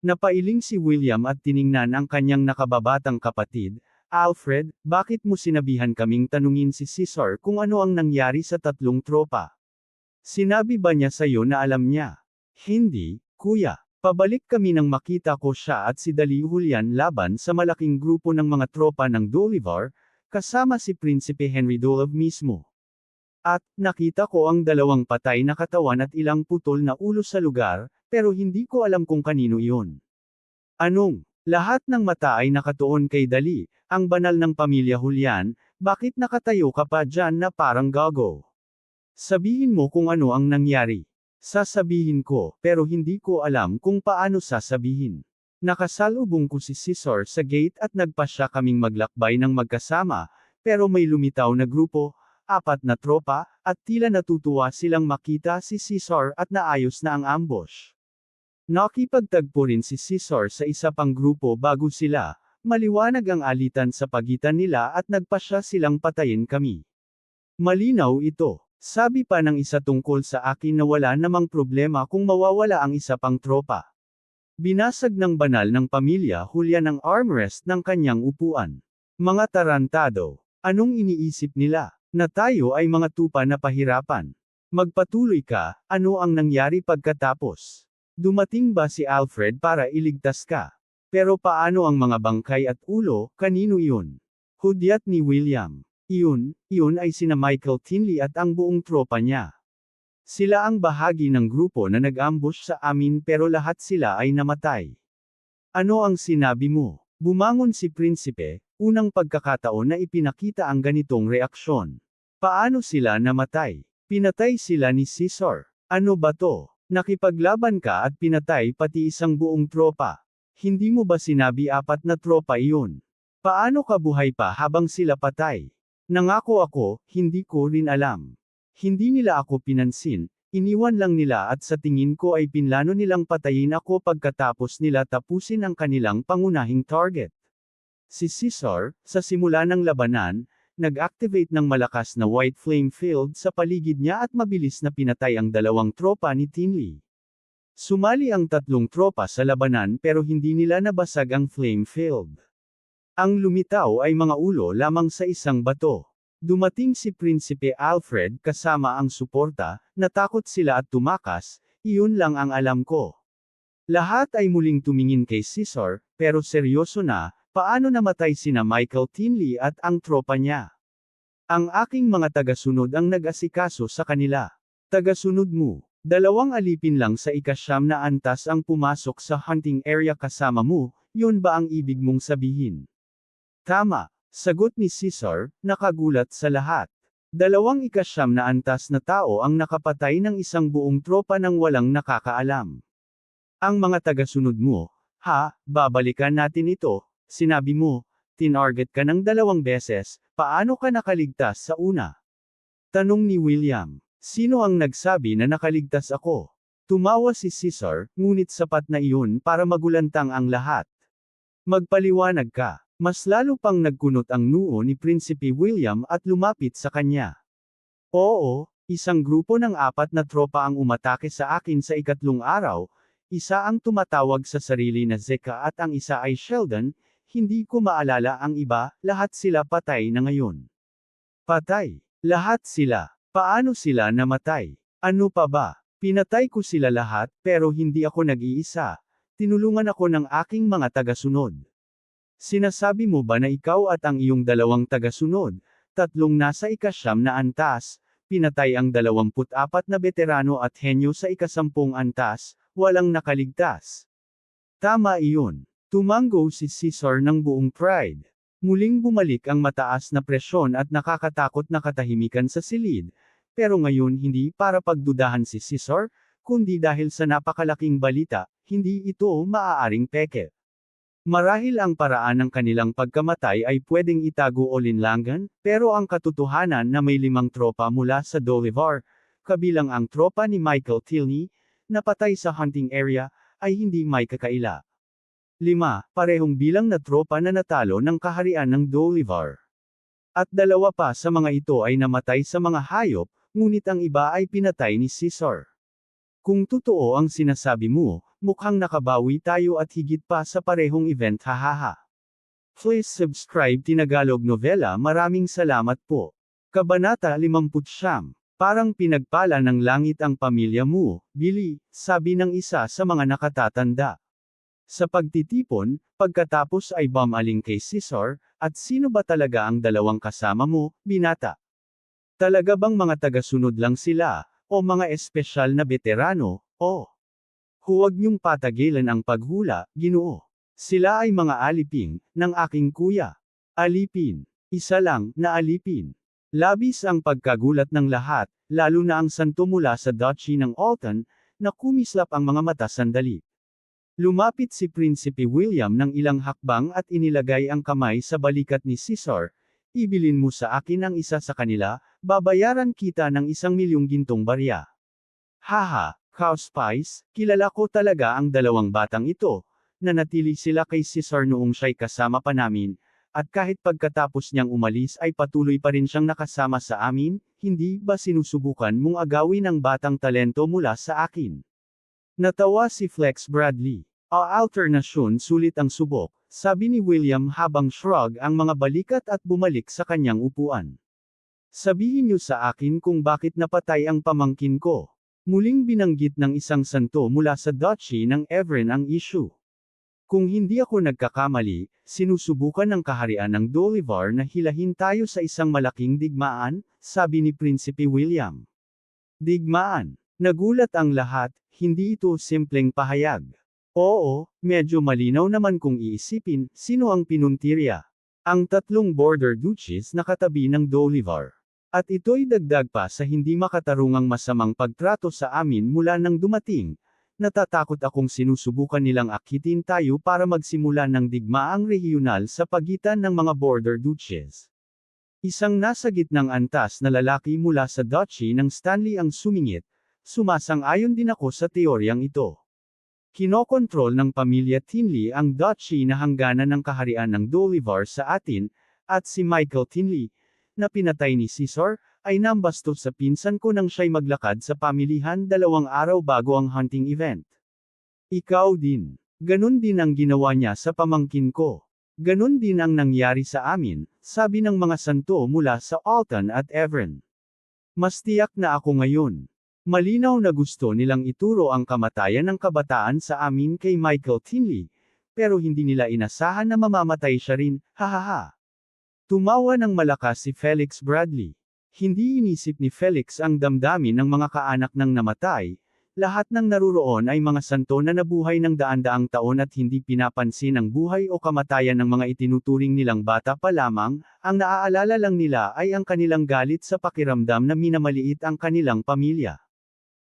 Napailing si William at tiningnan ang kanyang nakababatang kapatid. Alfred, bakit mo sinabihan kaming tanungin si Caesar kung ano ang nangyari sa 3 tropa? Sinabi ba niya sa'yo na alam niya? Hindi, kuya. Pabalik kami nang makita ko siya at si Dali Julian laban sa malaking grupo ng mga tropa ng Bolivar, kasama si Prinsipe Henry Dolov mismo. At, nakita ko ang 2 patay na katawan at ilang putol na ulo sa lugar, pero hindi ko alam kung kanino iyon. Anong? Lahat ng mata ay nakatuon kay Dali, ang banal ng pamilya Julian, bakit nakatayo ka pa dyan na parang gago? Sabihin mo kung ano ang nangyari. Sasabihin ko, pero hindi ko alam kung paano sasabihin. Nakasalubong ko si Caesar sa gate at nagpasya kaming maglakbay ng magkasama, pero may lumitaw na grupo, 4 na tropa, at tila natutuwa silang makita si Caesar at naayos na ang ambush. Nakipagtagpo rin si Caesar sa isa pang grupo bago sila, maliwanag ang alitan sa pagitan nila at nagpasya silang patayin kami. Malinaw ito. Sabi pa ng isa tungkol sa akin na wala namang problema kung mawawala ang isa pang tropa. Binasag ng banal ng pamilya Julian ang armrest ng kanyang upuan. Mga tarantado. Anong iniisip nila? Na tayo ay mga tupa na pahirapan. Magpatuloy ka, ano ang nangyari pagkatapos? Dumating ba si Alfred para iligtas ka? Pero paano ang mga bangkay at ulo, kanino iyon? Hudyat ni William. Iyon ay sina Michael Tinley at ang buong tropa niya. Sila ang bahagi ng grupo na nag-ambush sa amin pero lahat sila ay namatay. Ano ang sinabi mo? Bumangon si Prinsipe, unang pagkakataon na ipinakita ang ganitong reaksyon. Paano sila namatay? Pinatay sila ni Caesar. Ano ba to? Nakipaglaban ka at pinatay pati isang buong tropa. Hindi mo ba sinabi 4 na tropa iyon? Paano ka buhay pa habang sila patay? Nangako ako, hindi ko rin alam. Hindi nila ako pinansin, iniwan lang nila at sa tingin ko ay pinlano nilang patayin ako pagkatapos nila tapusin ang kanilang pangunahing target. Si Caesar, sa simula ng labanan, nag-activate ng malakas na white flame field sa paligid niya at mabilis na pinatay ang 2 tropa ni Tinley. Sumali ang 3 tropa sa labanan pero hindi nila nabasag ang flame field. Ang lumitaw ay mga ulo lamang sa isang bato. Dumating si Prinsipe Alfred kasama ang suporta, natakot sila at tumakas, iyon lang ang alam ko. Lahat ay muling tumingin kay Caesar, pero seryoso na, paano namatay sina Michael Tinley at ang tropa niya? Ang aking mga tagasunod ang nag-asikaso sa kanila. Tagasunod mo. 2 alipin lang sa ika-9 na antas ang pumasok sa hunting area kasama mo, yun ba ang ibig mong sabihin? Tama, sagot ni Caesar, nakagulat sa lahat. 2 ika-9 na antas na tao ang nakapatay ng isang buong tropa nang walang nakakaalam. Ang mga tagasunod mo, babalikan natin ito, sinabi mo, tinarget ka ng 2 beses, paano ka nakaligtas sa una? Tanong ni William, sino ang nagsabi na nakaligtas ako? Tumawa si Caesar, ngunit sapat na iyon para magulantang ang lahat. Magpaliwanag ka. Mas lalo pang nagkunot ang noo ni Prinsipe William at lumapit sa kanya. Oo, isang grupo ng 4 na tropa ang umatake sa akin sa ika-3 araw, isa ang tumatawag sa sarili na Zeka at ang isa ay Sheldon, hindi ko maalala ang iba, lahat sila patay na ngayon. Patay. Lahat sila. Paano sila namatay? Ano pa ba? Pinatay ko sila lahat, pero hindi ako nag-iisa. Tinulungan ako ng aking mga tagasunod. Sinasabi mo ba na ikaw at ang iyong 2 tagasunod, 3 nasa ika-9 na antas, pinatay ang 24 na veterano at henyo sa ika-10 antas, walang nakaligtas? Tama iyon. Tumango si Caesar ng buong pride. Muling bumalik ang mataas na presyon at nakakatakot na katahimikan sa silid, pero ngayon hindi para pagdudahan si Caesar, kundi dahil sa napakalaking balita, hindi ito maaaring peke. Marahil ang paraan ng kanilang pagkamatay ay pwedeng itago o linlangan, pero ang katotohanan na may 5 tropa mula sa Bolivar, kabilang ang tropa ni Michael Tilney, na patay sa hunting area, ay hindi may kakaila. 5, parehong bilang na tropa na natalo ng kaharian ng Bolivar. At 2 pa sa mga ito ay namatay sa mga hayop, ngunit ang iba ay pinatay ni Caesar. Kung totoo ang sinasabi mo, mukhang nakabawi tayo at higit pa sa parehong event, hahaha. Please subscribe Tinagalog Novela. Maraming salamat po. Kabanata 59. Parang pinagpala ng langit ang pamilya mo, Billy, sabi ng isa sa mga nakatatanda. Sa pagtitipon, pagkatapos ay bumaling kay Caesar, at sino ba talaga ang 2 kasama mo, binata? Talaga bang mga tagasunod lang sila, o mga espesyal na veterano, o? Huwag niyong patagilan ang paghula, Ginoo. Sila ay mga alipin, ng aking kuya. Alipin. Isa lang, na alipin. Labis ang pagkagulat ng lahat, lalo na ang santo mula sa Duchy ng Alton, na kumislap ang mga mata sandali. Lumapit si Prinsipe William ng ilang hakbang at inilagay ang kamay sa balikat ni Caesar. Ibilin mo sa akin ang isa sa kanila, babayaran kita ng 1,000,000 gintong barya. Haha, Cowspice, kilala ko talaga ang 2 batang ito. Nanatili sila kay Caesar noong siya'y kasama pa namin, at kahit pagkatapos niyang umalis ay patuloy pa rin siyang nakasama sa amin, hindi ba sinusubukan mong agawin ang batang talento mula sa akin? Natawa si Flex Bradley. Alternasyon sulit ang subok, sabi ni William habang shrug ang mga balikat at bumalik sa kanyang upuan. Sabihin niyo sa akin kung bakit napatay ang pamangkin ko. Muling binanggit ng isang santo mula sa Duchy ng Evern ang issue. Kung hindi ako nagkakamali, sinusubukan ng kaharian ng Bolivar na hilahin tayo sa isang malaking digmaan, sabi ni Prinsipe William. Digmaan. Nagulat ang lahat, hindi ito simpleng pahayag. Oo, medyo malinaw naman kung iisipin, sino ang pinuntirya. Ang 3 border duchies na katabi ng Bolivar. At ito'y dagdag pa sa hindi makatarungang masamang pagtrato sa amin mula nang dumating. Natatakot akong sinusubukan nilang akitin tayo para magsimula ng digmaang rehiyonal sa pagitan ng mga border duchies. Isang nasa gitnang antas na lalaki mula sa Duchy ng Stanley ang sumingit. Sumasang-ayon din ako sa teoryang ito. Kinokontrol ng pamilya Tinley ang Duchy na hangganan ng kaharian ng Bolivar sa atin, at si Michael Tinley, na pinatay ni Caesar, ay nambastos sa pinsan ko nang siya'y maglakad sa pamilihan 2 araw bago ang hunting event. Ikaw din. Ganon din ang ginawa niya sa pamangkin ko. Ganon din ang nangyari sa amin, sabi ng mga santo mula sa Alton at Evern. Mas tiyak na ako ngayon. Malinaw na gusto nilang ituro ang kamatayan ng kabataan sa amin kay Michael Tinley, pero hindi nila inasahan na mamamatay siya rin, hahaha. Tumawa ng malakas si Felix Bradley. Hindi inisip ni Felix ang damdamin ng mga kaanak ng namatay. Lahat ng naruroon ay mga santo na nabuhay ng daan-daang taon at hindi pinapansin ang buhay o kamatayan ng mga itinuturing nilang bata pa lamang, ang naaalala lang nila ay ang kanilang galit sa pakiramdam na minamaliit ang kanilang pamilya.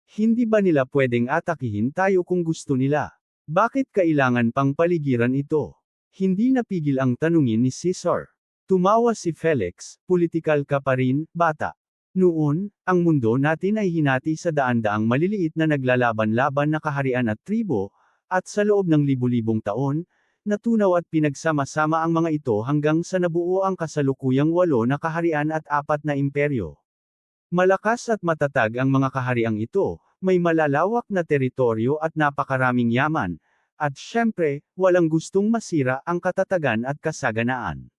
Hindi ba nila pwedeng atakihin tayo kung gusto nila? Bakit kailangan pang paligiran ito? Hindi napigil ang tanungin ni Caesar. Tumawa si Felix, politikal ka pa rin, bata. Noon, ang mundo natin ay hinati sa daan-daang maliliit na naglalaban-laban na kaharian at tribo, at sa loob ng libu-libong taon, natunaw at pinagsama-sama ang mga ito hanggang sa nabuo ang kasalukuyang 8 na kaharian at 4 na imperyo. Malakas at matatag ang mga kahariang ito, may malalawak na teritoryo at napakaraming yaman, at syempre, walang gustong masira ang katatagan at kasaganaan.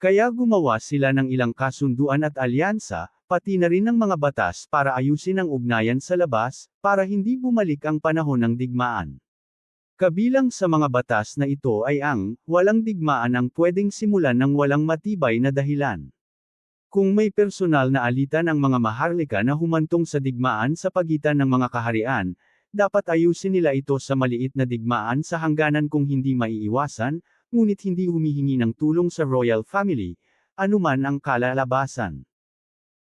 Kaya gumawa sila ng ilang kasunduan at alyansa, pati na rin ng mga batas para ayusin ang ugnayan sa labas, para hindi bumalik ang panahon ng digmaan. Kabilang sa mga batas na ito ay ang, walang digmaan ang pwedeng simulan ng walang matibay na dahilan. Kung may personal na alitan ang mga maharlika na humantong sa digmaan sa pagitan ng mga kaharian, dapat ayusin nila ito sa maliit na digmaan sa hangganan kung hindi maiiwasan, ngunit hindi humihingi ng tulong sa royal family, anuman ang kalalabasan.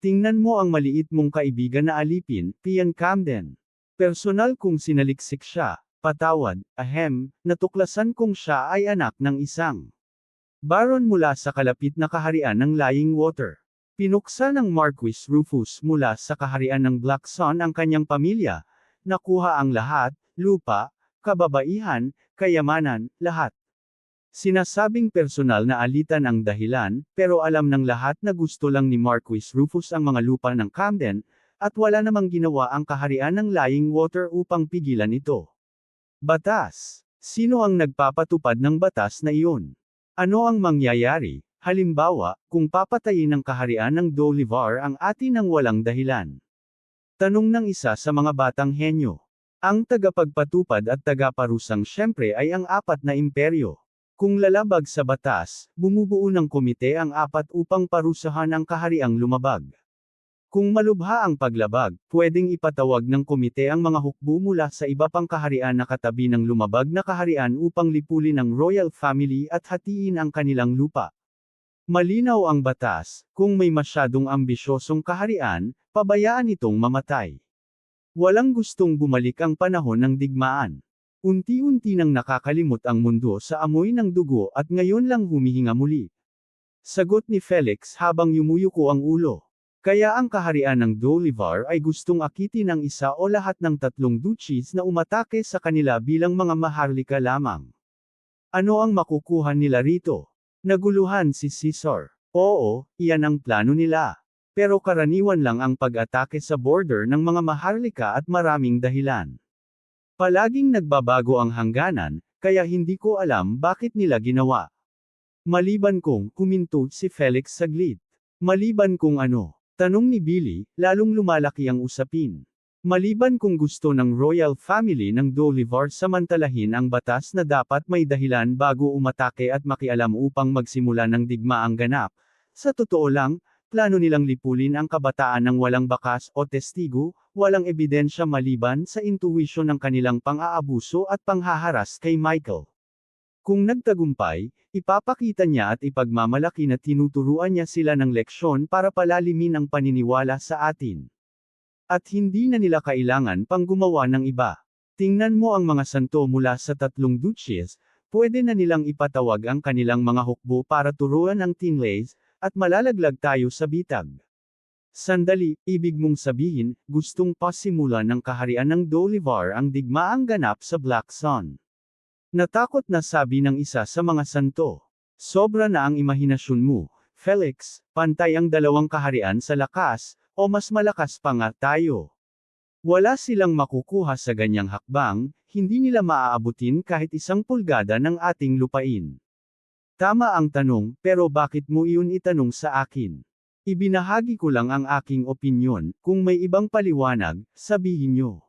Tingnan mo ang maliit mong kaibigan na alipin, Pian Camden. Personal kong sinaliksik siya, patawad, natuklasan kong siya ay anak ng isang baron mula sa kalapit na kaharian ng Lying Water. Pinuksa ng Marquis Rufus mula sa kaharian ng Black Sun ang kanyang pamilya, nakuha ang lahat, lupa, kababaihan, kayamanan, lahat. Sinasabing personal na alitan ang dahilan, pero alam ng lahat na gusto lang ni Marquis Rufus ang mga lupa ng Camden, at wala namang ginawa ang kaharian ng Lying Water upang pigilan ito. Batas. Sino ang nagpapatupad ng batas na iyon? Ano ang mangyayari, halimbawa, kung papatayin ng kaharian ng Dolivar ang atin ng walang dahilan? Tanong ng isa sa mga batang henyo. Ang tagapagpatupad at tagaparusang syempre ay ang apat na imperyo. Kung lalabag sa batas, bumubuo ng komite ang apat upang parusahan ang kahariang lumabag. Kung malubha ang paglabag, pwedeng ipatawag ng komite ang mga hukbo mula sa iba pang kaharian na katabi ng lumabag na kaharian upang lipulin ang royal family at hatiin ang kanilang lupa. Malinaw ang batas, kung may masyadong ambisyosong kaharian, pabayaan itong mamatay. Walang gustong bumalik ang panahon ng digmaan. Unti-unti nang nakakalimot ang mundo sa amoy ng dugo at ngayon lang humihinga muli. Sagot ni Felix habang yumuyuko ang ulo. Kaya ang kaharian ng Dolivar ay gustong akitin ang isa o lahat ng tatlong duchies na umatake sa kanila bilang mga maharlika lamang. Ano ang makukuha nila rito? Naguluhan si Caesar. Oo, iyan ang plano nila. Pero karaniwan lang ang pag-atake sa border ng mga maharlika at maraming dahilan. Palaging nagbabago ang hangganan, kaya hindi ko alam bakit nila ginawa. Maliban kung, huminto si Felix saglit. Maliban kung ano? Tanong ni Billy, lalong lumalaki ang usapin. Maliban kung gusto ng royal family ng Dolivar samantalahin ang batas na dapat may dahilan bago umatake at makialam upang magsimula ng digmaang ganap. Sa totoo lang, plano nilang lipulin ang kabataan ng walang bakas o testigo, walang ebidensya maliban sa intuwisyon ng kanilang pang-aabuso at panghaharas kay Michael. Kung nagtagumpay, ipapakita niya at ipagmamalaki na tinuturuan niya sila ng leksyon para palalimin ang paniniwala sa atin. At hindi na nila kailangan pang gumawa ng iba. Tingnan mo ang mga santo mula sa tatlong duchies, pwede na nilang ipatawag ang kanilang mga hukbo para turuan ang Tinlays, at malalaglag tayo sa bitag. Sandali, ibig mong sabihin, gustong pasimulan ng kaharian ng Dolivar ang digmaang ganap sa Black Sun. Natakot na sabi ng isa sa mga santo. Sobra na ang imahinasyon mo, Felix, pantay ang dalawang kaharian sa lakas, o mas malakas pa nga tayo. Wala silang makukuha sa ganyang hakbang, hindi nila maaabutin kahit 1 pulgada ng ating lupain. Tama ang tanong, pero bakit mo iyon itanong sa akin? Ibinahagi ko lang ang aking opinyon, kung may ibang paliwanag, sabihin nyo.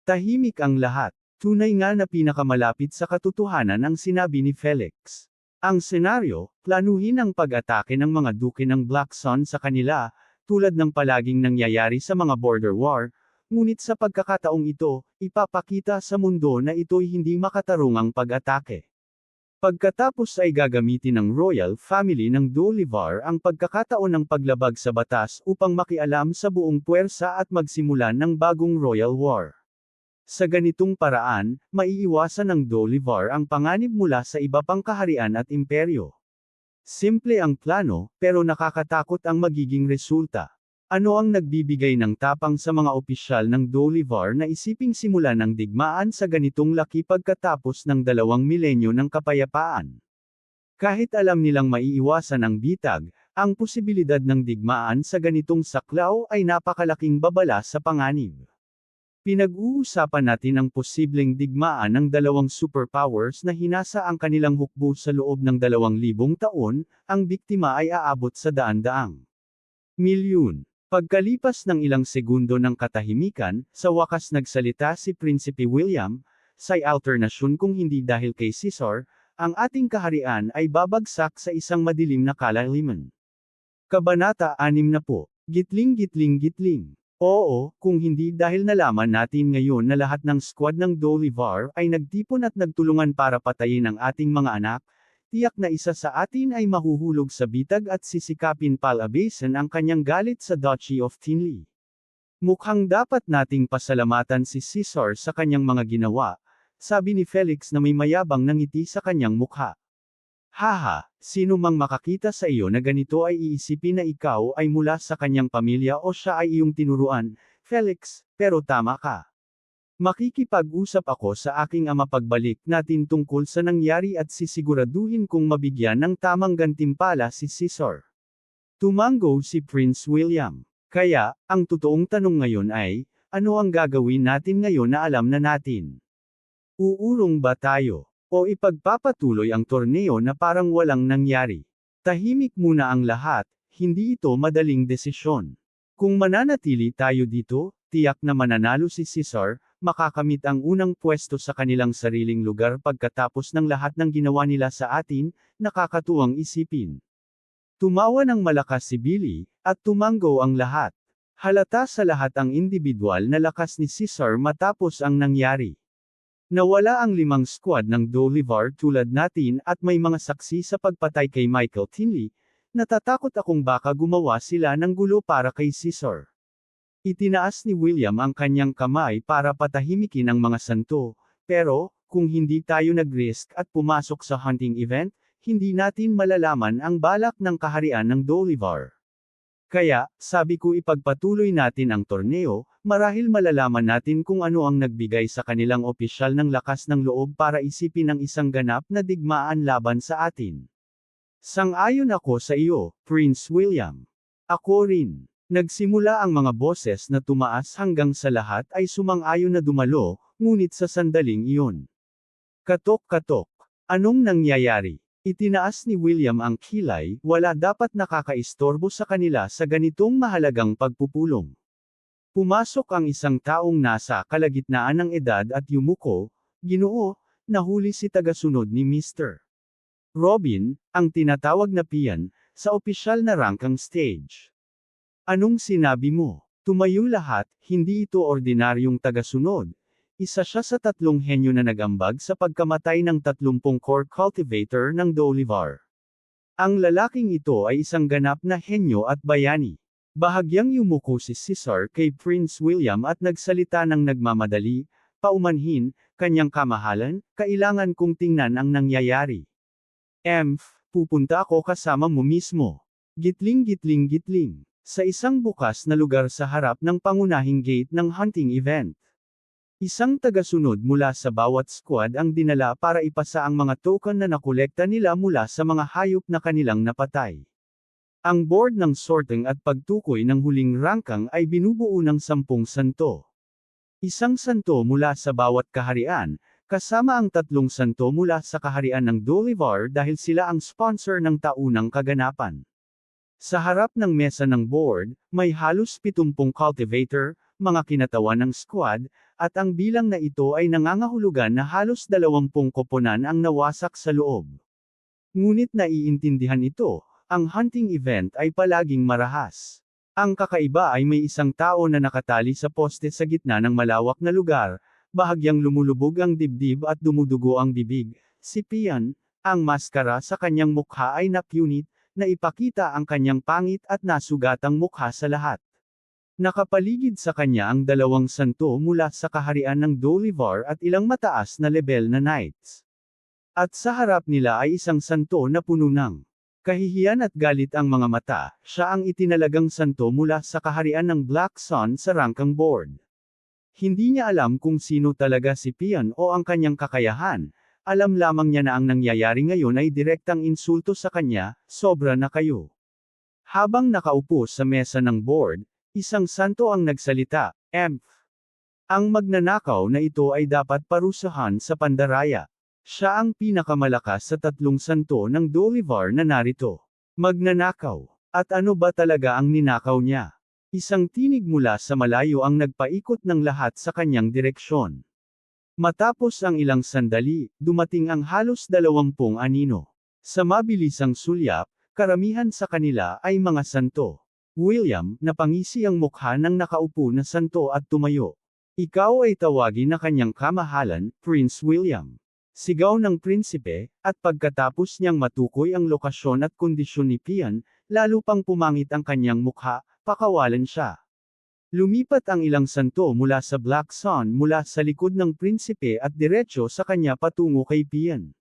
Tahimik ang lahat. Tunay nga na pinakamalapit sa katotohanan ang sinabi ni Felix. Ang senaryo, planuhin ang pag-atake ng mga duke ng Black Sun sa kanila, tulad ng palaging nangyayari sa mga border war, ngunit sa pagkakataong ito, ipapakita sa mundo na ito'y hindi makatarungang pag-atake. Pagkatapos ay gagamitin ng royal family ng Dolivar ang pagkakataon ng paglabag sa batas upang makialam sa buong puwersa at magsimulan ng bagong royal war. Sa ganitong paraan, maiiwasan ng Dolivar ang panganib mula sa iba pang kaharian at imperyo. Simple ang plano, pero nakakatakot ang magiging resulta. Ano ang nagbibigay ng tapang sa mga opisyal ng Dolivar na isiping simulan ng digmaan sa ganitong laki pagkatapos ng 2 milenyo ng kapayapaan? Kahit alam nilang maiiwasan ang bitag, ang posibilidad ng digmaan sa ganitong saklaw ay napakalaking babala sa panganib. Pinag-uusapan natin ang posibleng digmaan ng 2 superpowers na hinasa ang kanilang hukbo sa loob ng 2,000 taon, ang biktima ay aabot sa daan-daang milyon. Pagkalipas ng ilang segundo ng katahimikan, sa wakas nagsalita si Prinsipe William, "Say alternasyon kung hindi dahil kay Caesar, ang ating kaharian ay babagsak sa isang madilim na kalaliman." Kabanata 60. Gitling gitling gitling. Oo, kung hindi dahil nalaman natin ngayon na lahat ng squad ng Dolivar ay nagtipon at nagtulungan para patayin ang ating mga anak, tiyak na isa sa atin ay mahuhulog sa bitag at sisikapin palabasin ang kanyang galit sa Duchy of Tinley. Mukhang dapat nating pasalamatan si Caesar sa kanyang mga ginawa, sabi ni Felix na may mayabang na ngiti sa kanyang mukha. Haha, sino mang makakita sa iyo na ganito ay iisipin na ikaw ay mula sa kanyang pamilya o siya ay iyong tinuruan, Felix, pero tama ka. Makikipag-usap ako sa aking ama pagbalik natin tungkol sa nangyari at sisiguraduhin kong mabigyan ng tamang gantimpala si Caesar. Tumango si Prince William. Kaya, ang totoong tanong ngayon ay, ano ang gagawin natin ngayon na alam na natin? Uurong ba tayo? O ipagpapatuloy ang torneo na parang walang nangyari? Tahimik muna ang lahat, hindi ito madaling desisyon. Kung mananatili tayo dito, tiyak na mananalo si Caesar, makakamit ang unang pwesto sa kanilang sariling lugar pagkatapos ng lahat ng ginawa nila sa atin, nakakatuwang isipin. Tumawa ng malakas si Billy, at tumango ang lahat. Halata sa lahat ang individual na lakas ni Caesar matapos ang nangyari. Nawala ang 5 squad ng Bolivar tulad natin at may mga saksi sa pagpatay kay Michael Tinley, natatakot akong baka gumawa sila ng gulo para kay Caesar. Itinaas ni William ang kanyang kamay para patahimikin ang mga santo, pero, kung hindi tayo nag-risk at pumasok sa hunting event, hindi natin malalaman ang balak ng kaharian ng Bolivar. Kaya, sabi ko ipagpatuloy natin ang torneo, marahil malalaman natin kung ano ang nagbigay sa kanilang opisyal ng lakas ng loob para isipin ang isang ganap na digmaan laban sa atin. Sang-ayon ako sa iyo, Prince William. Ako rin. Nagsimula ang mga boses na tumaas hanggang sa lahat ay sumang-ayon na dumalo, ngunit sa sandaling iyon. Katok-katok. Anong nangyayari? Itinaas ni William ang kilay, wala dapat nakakaistorbo sa kanila sa ganitong mahalagang pagpupulong. Pumasok ang isang taong nasa kalagitnaan ng edad at yumuko, Ginoo, nahuli si tagasunod ni Mr. Robin, ang tinatawag na piyan, sa opisyal na rangkang stage. Anong sinabi mo? Tumayo lahat, hindi ito ordinaryong tagasunod. Isa siya sa 3 henyo na nagambag sa pagkamatay ng 30 core cultivator ng Bolivar. Ang lalaking ito ay isang ganap na henyo at bayani. Bahagyang yumuko si Caesar kay Prince William at nagsalita ng nagmamadali, paumanhin, kanyang kamahalan, kailangan kong tingnan ang nangyayari. Pupunta ako kasama mo mismo. Gitling-gitling-gitling. Sa isang bukas na lugar sa harap ng pangunahing gate ng hunting event. Isang tagasunod mula sa bawat squad ang dinala para ipasa ang mga token na nakolekta nila mula sa mga hayop na kanilang napatay. Ang board ng sorting at pagtukoy ng huling rangkang ay binubuo ng 10 santo. Isang santo mula sa bawat kaharian, kasama ang 3 santo mula sa kaharian ng Bolivar dahil sila ang sponsor ng taunang kaganapan. Sa harap ng mesa ng board, may halos 70 cultivator, mga kinatawan ng squad, at ang bilang na ito ay nangangahulugan na halos 20 koponan ang nawasak sa loob. Ngunit naiintindihan ito, ang hunting event ay palaging marahas. Ang kakaiba ay may isang tao na nakatali sa poste sa gitna ng malawak na lugar, bahagyang lumulubog ang dibdib at dumudugo ang bibig, si Pian, ang maskara sa kanyang mukha ay napunit, na ipakita ang kanyang pangit at nasugatang mukha sa lahat. Nakapaligid sa kanya ang 2 santo mula sa kaharian ng Bolivar at ilang mataas na lebel na knights. At sa harap nila ay isang santo na puno ng kahihiyan at galit ang mga mata, siya ang itinalagang santo mula sa kaharian ng Black Sun sa rangkang board. Hindi niya alam kung sino talaga si Pian o ang kanyang kakayahan, alam lamang niya na ang nangyayari ngayon ay direktang insulto sa kanya, sobra na kayo. Habang nakaupo sa mesa ng board, isang santo ang nagsalita, Ang magnanakaw na ito ay dapat parusahan sa pandaraya. Siya ang pinakamalakas sa 3 santo ng Bolivar na narito. Magnanakaw. At ano ba talaga ang ninakaw niya? Isang tinig mula sa malayo ang nagpaikot ng lahat sa kanyang direksyon. Matapos ang ilang sandali, dumating ang halos 20 anino. Sa mabilisang sulyap, karamihan sa kanila ay mga santo. William, napangisi ang mukha ng nakaupo na santo at tumayo. Ikaw ay tawagin na kanyang kamahalan, Prince William. Sigaw ng prinsipe, at pagkatapos niyang matukoy ang lokasyon at kondisyon ni Pian, lalo pang pumangit ang kanyang mukha, pakawalan siya. Lumipat ang ilang santo mula sa Black Sun mula sa likod ng prinsipe at diretso sa kanya patungo kay Pian.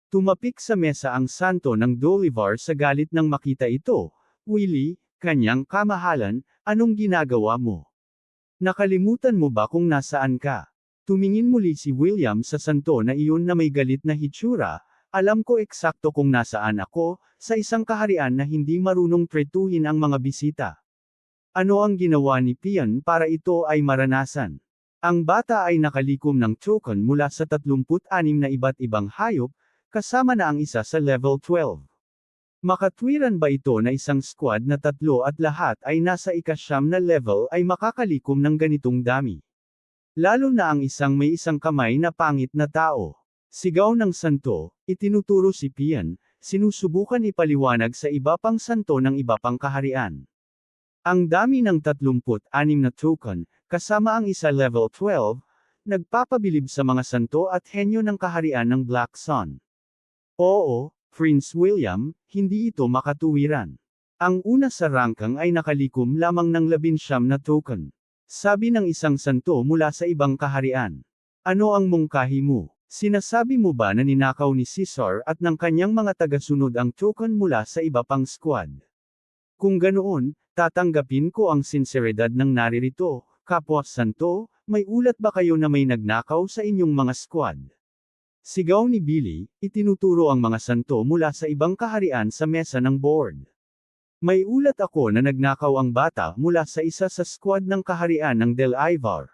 Tumapik sa mesa ang santo ng Dolivar sa galit nang makita ito. Willie, kanyang kamahalan, anong ginagawa mo? Nakalimutan mo ba kung nasaan ka? Tumingin muli si William sa santo na iyon na may galit na hitsura. Alam ko eksakto kung nasaan ako, sa isang kaharian na hindi marunong tretuhin ang mga bisita. Ano ang ginawa ni Pian para ito ay maranasan? Ang bata ay nakalikom ng token mula sa 36 na iba't ibang hayop, kasama na ang isa sa level 12. Makatwiran ba ito na isang squad na 3 at lahat ay nasa ika-9 na level ay makakalikom ng ganitong dami? Lalo na ang isang may isang kamay na pangit na tao. Sigaw ng santo, itinuturo si Pian, sinusubukan ipaliwanag sa iba pang santo ng iba pang kaharian. Ang dami ng 36 na token, kasama ang isa level 12, nagpapabilib sa mga santo at henyo ng kaharian ng Black Sun. Oo, Prince William, hindi ito makatuwiran. Ang una sa rangkang ay nakalikom lamang ng 19 na token. Sabi ng isang santo mula sa ibang kaharian. Ano ang mungkahi mo? Sinasabi mo ba na ninakaw ni Caesar at ng kanyang mga tagasunod ang token mula sa iba pang squad? Kung ganoon, tatanggapin ko ang sinseridad ng naririto, kapwa santo, may ulat ba kayo na may nagnakaw sa inyong mga squad? Sigaw ni Billy, itinuturo ang mga santo mula sa ibang kaharian sa mesa ng board. May ulat ako na nagnakaw ang bata mula sa isa sa squad ng kaharian ng Del Ivar.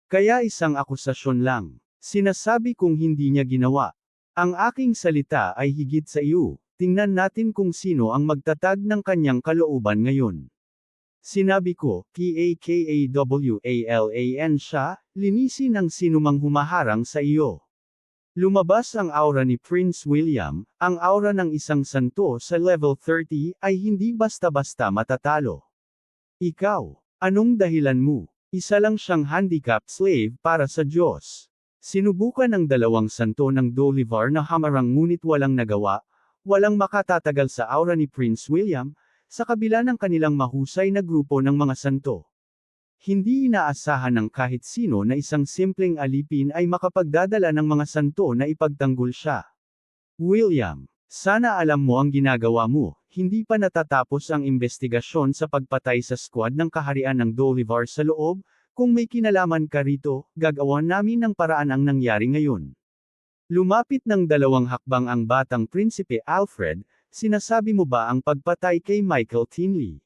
Kaya isang akusasyon lang. Sinasabi kong hindi niya ginawa. Ang aking salita ay higit sa iyo. Tingnan natin kung sino ang magtatag ng kanyang kalooban ngayon. Sinabi ko, PAKAWALAN siya, linisin ang sinumang humaharang sa iyo. Lumabas ang aura ni Prince William, ang aura ng isang santo sa level 30, ay hindi basta-basta matatalo. Ikaw, anong dahilan mo? Isa lang siyang handicapped slave para sa Diyos. Sinubukan ng dalawang santo ng Dolivar na hamarang ngunit walang nagawa. Walang makatatagal sa aura ni Prince William, sa kabila ng kanilang mahusay na grupo ng mga santo. Hindi inaasahan ng kahit sino na isang simpleng alipin ay makapagdadala ng mga santo na ipagtanggol siya. William, sana alam mo ang ginagawa mo, hindi pa natatapos ang investigasyon sa pagpatay sa squad ng kaharian ng Dolivar sa loob, kung may kinalaman ka rito, gagawan namin ng paraan ang nangyari ngayon. Lumapit ng 2 hakbang ang batang prinsipe Alfred, sinasabi mo ba ang pagpatay kay Michael Tinley?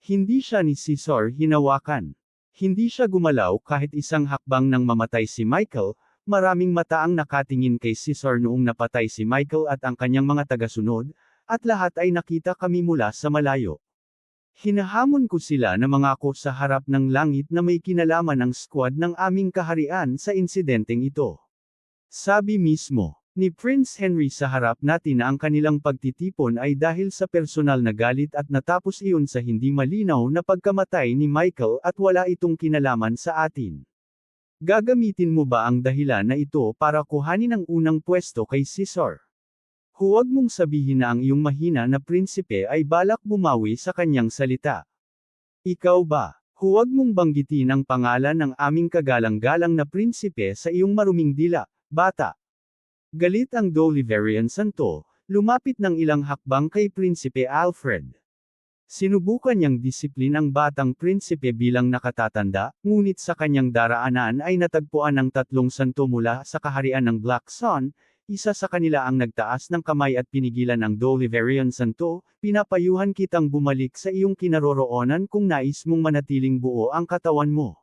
Hindi siya ni Caesar hinawakan. Hindi siya gumalaw kahit isang hakbang nang mamatay si Michael, maraming mata ang nakatingin kay Caesar noong napatay si Michael at ang kanyang mga tagasunod, at lahat ay nakita kami mula sa malayo. Hinahamon ko sila na mangako sa harap ng langit na may kinalaman ang squad ng aming kaharian sa insidenteng ito. Sabi mismo ni Prince Henry sa harap natin na ang kanilang pagtitipon ay dahil sa personal na galit at natapos iyon sa hindi malinaw na pagkamatay ni Michael at wala itong kinalaman sa atin. Gagamitin mo ba ang dahilan na ito para kuhanin ang unang pwesto kay Caesar? Huwag mong sabihin na ang iyong mahina na prinsipe ay balak bumawi sa kanyang salita. Ikaw ba? Huwag mong banggitin ang pangalan ng aming kagalang-galang na prinsipe sa iyong maruming dila. Bata. Galit ang Dolivarian santo, lumapit ng ilang hakbang kay Prinsipe Alfred. Sinubukan niyang disiplin ang batang prinsipe bilang nakatatanda, ngunit sa kanyang daraanan ay natagpuan ng 3 santo mula sa kaharian ng Black Sun, isa sa kanila ang nagtaas ng kamay at pinigilan ang Dolivarian santo, pinapayuhan kitang bumalik sa iyong kinaroroonan kung nais mong manatiling buo ang katawan mo.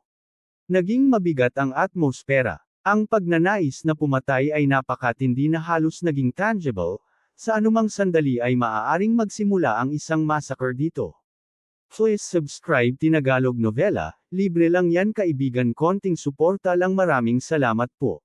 Naging mabigat ang atmosfera. Ang pagnanais na pumatay ay napakatindi na halos naging tangible, sa anumang sandali ay maaaring magsimula ang isang massacre dito. Please subscribe Tinagalog Novela, libre lang yan kaibigan, konting suporta lang, maraming salamat po.